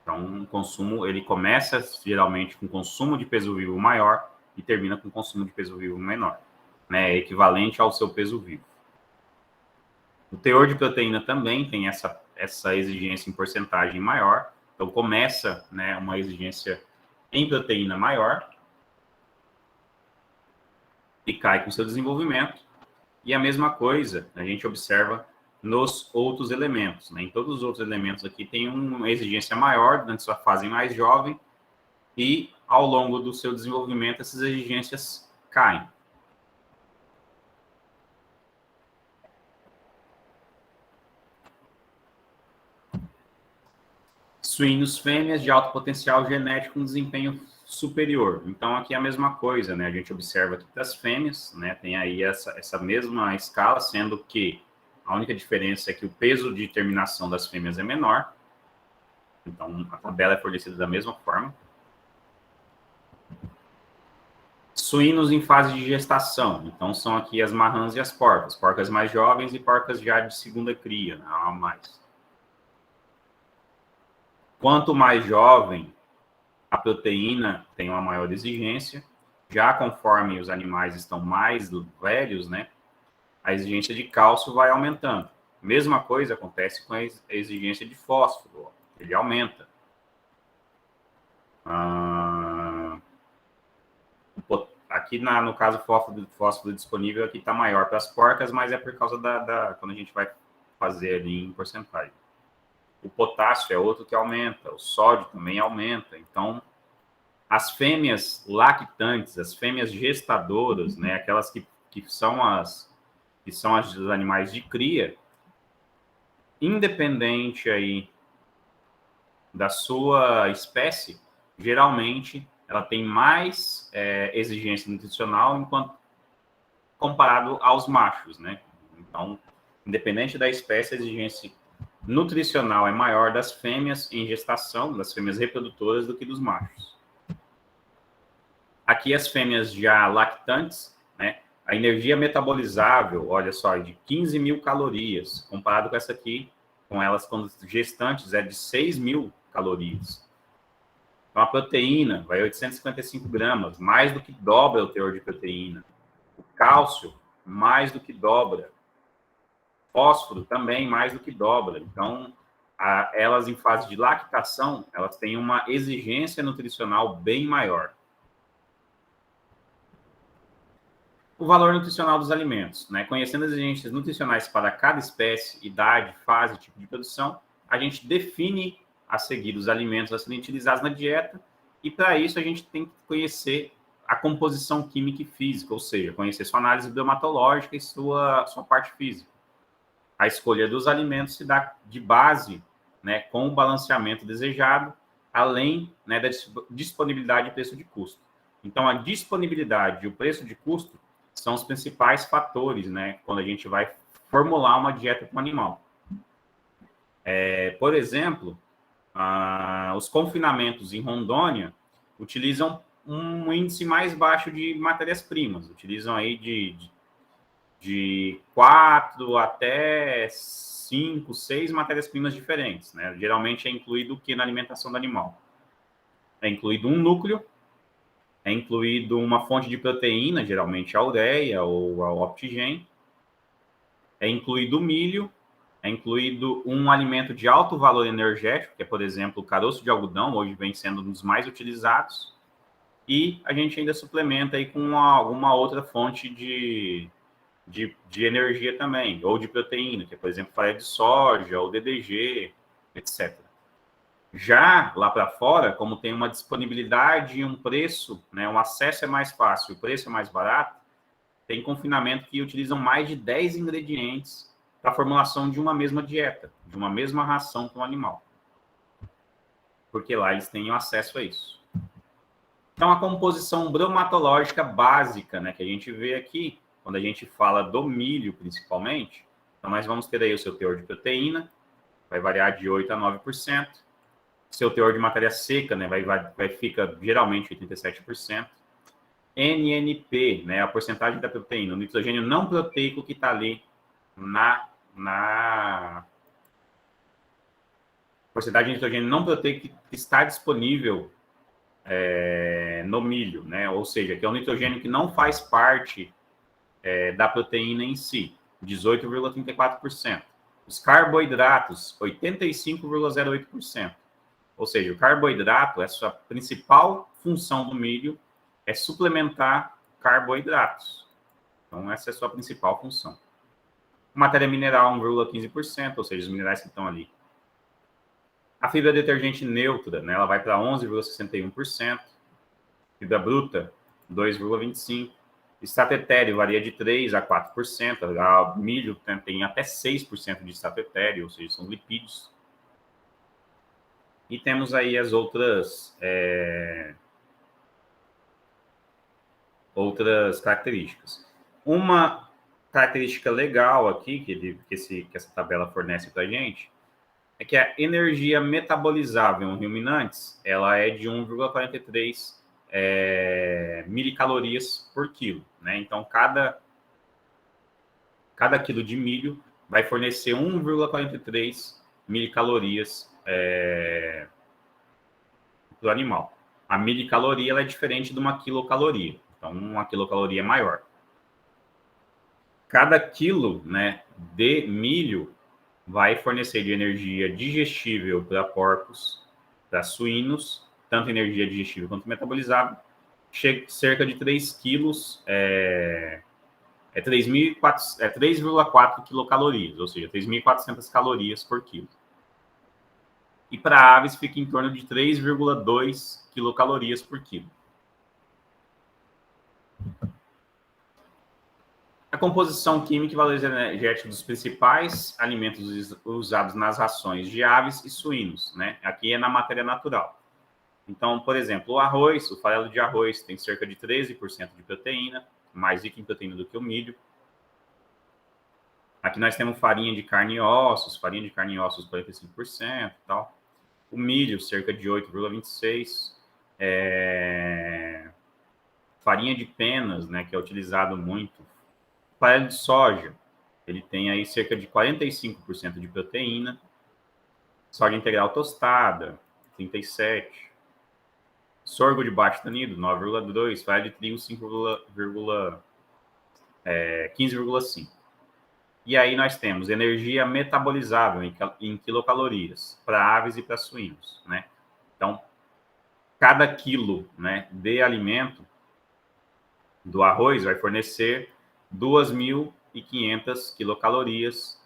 Então, o consumo, ele começa geralmente com consumo de peso vivo maior e termina com consumo de peso vivo menor, né? Equivalente ao seu peso vivo. O teor de proteína também tem essa exigência em porcentagem maior. Então, começa, né, uma exigência em proteína maior e cai com seu desenvolvimento. E a mesma coisa a gente observa nos outros elementos, né? Em todos os outros elementos aqui tem uma exigência maior durante sua fase mais jovem e ao longo do seu desenvolvimento essas exigências caem. Suínos fêmeas de alto potencial genético com desempenho superior. Então, aqui é a mesma coisa, né? A gente observa aqui das fêmeas, né? Tem aí essa mesma escala, sendo que a única diferença é que o peso de terminação das fêmeas é menor. Então, a tabela é fornecida da mesma forma. Suínos em fase de gestação. Então, são aqui as marrãs e as porcas. Porcas mais jovens e porcas já de segunda cria, né? A mais. Quanto mais jovem, a proteína tem uma maior exigência. Já conforme os animais estão mais velhos, né? A exigência de cálcio vai aumentando. Mesma coisa acontece com a exigência de fósforo. Ele aumenta. Aqui, no caso, o fósforo disponível aqui está maior para as porcas, mas é por causa quando a gente vai fazer ali em porcentagem. O potássio é outro que aumenta, o sódio também aumenta. Então, as fêmeas lactantes, as fêmeas gestadoras, né, aquelas que são os animais de cria, independente aí da sua espécie, geralmente ela tem mais exigência nutricional comparado aos machos, né? Então, independente da espécie, a exigência nutricional é maior das fêmeas em gestação, das fêmeas reprodutoras, do que dos machos. Aqui as fêmeas já lactantes, né? A energia metabolizável, olha só, é de 15 mil calorias, comparado com essa aqui, com elas quando gestantes, é de 6 mil calorias. Então, a proteína vai 855 gramas, mais do que dobra o teor de proteína. O cálcio, mais do que dobra. Fósforo, também mais do que dobra. Então, elas em fase de lactação, elas têm uma exigência nutricional bem maior. O valor nutricional dos alimentos, né? Conhecendo as exigências nutricionais para cada espécie, idade, fase, tipo de produção, a gente define a seguir os alimentos a serem utilizados na dieta, e para isso a gente tem que conhecer a composição química e física, ou seja, conhecer sua análise biomatológica e sua parte física. A escolha dos alimentos se dá de base, né, com o balanceamento desejado, além, né, da disponibilidade e preço de custo. Então, a disponibilidade e o preço de custo são os principais fatores, né, quando a gente vai formular uma dieta para o animal. Por exemplo, os confinamentos em Rondônia utilizam um índice mais baixo de matérias-primas, utilizam aí de 4 até 5, 6 matérias-primas diferentes, né? Geralmente é incluído o que na alimentação do animal? É incluído um núcleo, é incluído uma fonte de proteína, geralmente a ureia ou a Optigen, é incluído o milho, é incluído um alimento de alto valor energético, que é, por exemplo, o caroço de algodão, hoje vem sendo um dos mais utilizados, e a gente ainda suplementa aí com alguma outra fonte de energia também, ou de proteína, que é, por exemplo, farinha de soja, ou DDG, etc. Já lá para fora, como tem uma disponibilidade e um preço, né, um acesso é mais fácil, o preço é mais barato, tem confinamento que utilizam mais de 10 ingredientes para a formulação de uma mesma dieta, de uma mesma ração para o animal. Porque lá eles têm acesso a isso. Então, a composição bromatológica básica, né, que a gente vê aqui, quando a gente fala do milho, principalmente, então nós vamos ter aí o seu teor de proteína, vai variar de 8% a 9%. Seu teor de matéria seca, né, fica geralmente 87%. NNP, né, a porcentagem da proteína, o nitrogênio não proteico que está ali na porcentagem de nitrogênio não proteico que está disponível no milho, né, ou seja, que é o nitrogênio que não faz parte da proteína em si, 18,34%. Os carboidratos, 85,08%. Ou seja, o carboidrato, essa principal função do milho é suplementar carboidratos. Então, essa é a sua principal função. Matéria mineral, 1,15%, ou seja, os minerais que estão ali. A fibra detergente neutra, né, ela vai para 11,61%. Fibra bruta, 2,25%. Extrato etéreo varia de 3% a 4%. O milho tem até 6% de extrato etéreo, ou seja, são lipídios. E temos aí as outras características. Uma característica legal aqui que essa tabela fornece para a gente é que a energia metabolizável em ruminantes ela é de 1,43 milicalorias por quilo, né? Então, cada quilo de milho vai fornecer 1,43 milicalorias para o animal. A milicaloria ela é diferente de uma quilocaloria. Então, uma quilocaloria é maior. Cada quilo, né, de milho vai fornecer de energia digestível para porcos, para suínos, tanto energia digestível quanto metabolizável, cerca de 3 quilos, 3,4 quilocalorias, ou seja, 3.400 calorias por quilo. E para aves fica em torno de 3,2 quilocalorias por quilo. A composição química e valores energéticos dos principais alimentos usados nas rações de aves e suínos, né? Aqui é na matéria natural. Então, por exemplo, o arroz, o farelo de arroz tem cerca de 13% de proteína, mais rico em proteína do que o milho. Aqui nós temos farinha de carne e ossos 45% e tal. O milho, cerca de 8,26%. Farinha de penas, né, que é utilizado muito. Farelo de soja, ele tem aí cerca de 45% de proteína. Soja integral tostada, 37%. Sorgo de baixo tanido, 9,2%. Farelo de trigo, 15,5%. E aí nós temos energia metabolizável em quilocalorias para aves e para suínos, né? Então, cada quilo, né, de alimento do arroz vai fornecer 2.500 quilocalorias.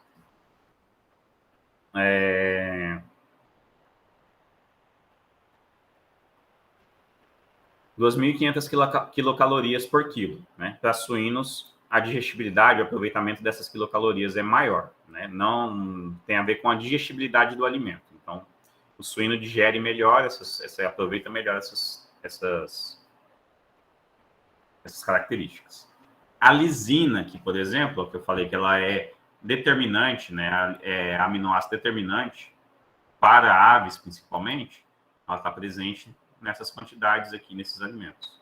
2.500 quilocalorias por quilo, né? Para suínos, a digestibilidade, o aproveitamento dessas quilocalorias é maior, né? Não tem a ver com a digestibilidade do alimento. Então, o suíno digere melhor, aproveita melhor essas características. A lisina, que, por exemplo, que eu falei que ela é determinante, né? É aminoácido determinante para aves, principalmente, ela está presente nessas quantidades aqui, nesses alimentos.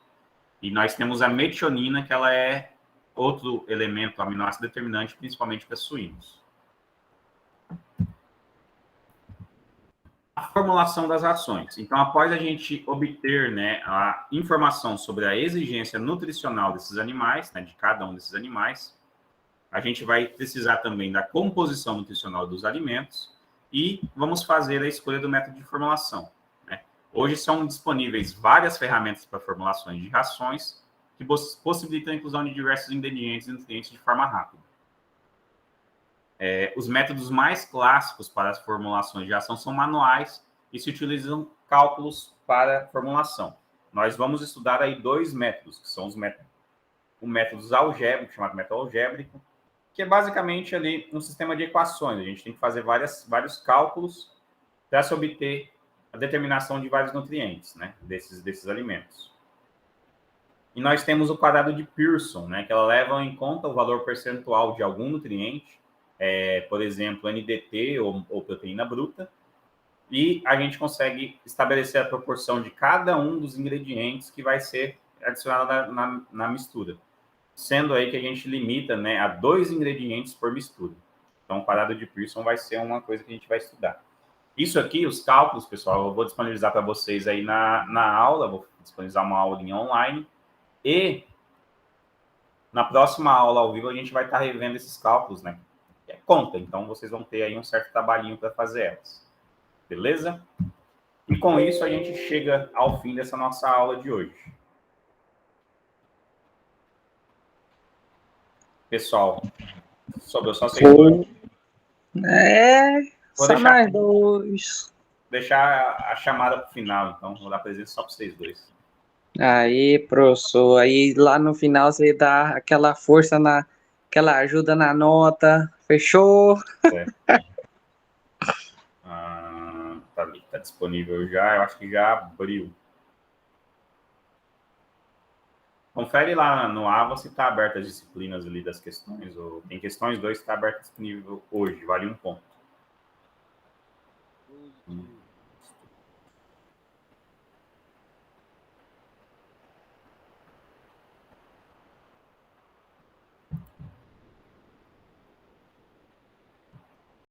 E nós temos a metionina, que ela é outro elemento aminoácido determinante, principalmente para suínos. A formulação das rações. Então, após a gente obter, né, a informação sobre a exigência nutricional desses animais, né, de cada um desses animais, a gente vai precisar também da composição nutricional dos alimentos e vamos fazer a escolha do método de formulação. Hoje são disponíveis várias ferramentas para formulações de rações que possibilitam a inclusão de diversos ingredientes e nutrientes de forma rápida. Os métodos mais clássicos para as formulações de ração são manuais e se utilizam cálculos para formulação. Nós vamos estudar aí 2 métodos, que são o método algébrico, chamado método algébrico, que é basicamente ali um sistema de equações. A gente tem que fazer vários cálculos para se obter a determinação de vários nutrientes, né, desses alimentos. E nós temos o quadrado de Pearson, né, que ela leva em conta o valor percentual de algum nutriente, por exemplo, NDT ou proteína bruta, e a gente consegue estabelecer a proporção de cada um dos ingredientes que vai ser adicionado na mistura, sendo aí que a gente limita, né, a 2 ingredientes por mistura. Então, o quadrado de Pearson vai ser uma coisa que a gente vai estudar. Isso aqui, os cálculos, pessoal, eu vou disponibilizar para vocês aí na aula, vou disponibilizar uma aulinha online, e na próxima aula ao vivo a gente vai estar revendo esses cálculos, né? É conta, então vocês vão ter aí um certo trabalhinho para fazer elas. Beleza? E com isso a gente chega ao fim dessa nossa aula de hoje. Pessoal, sobrou só 6 minutos. Só mais 2. Deixar a chamada para o final, então. Vou dar presença só para vocês 2. Aí, professor, aí lá no final você dá aquela força, aquela ajuda na nota. Fechou? Tá ali, tá disponível já. Eu acho que já abriu. Confere lá no AVA se está aberto as disciplinas ali das questões. Ou tem questões 2 que está aberto disponível hoje, vale 1 ponto.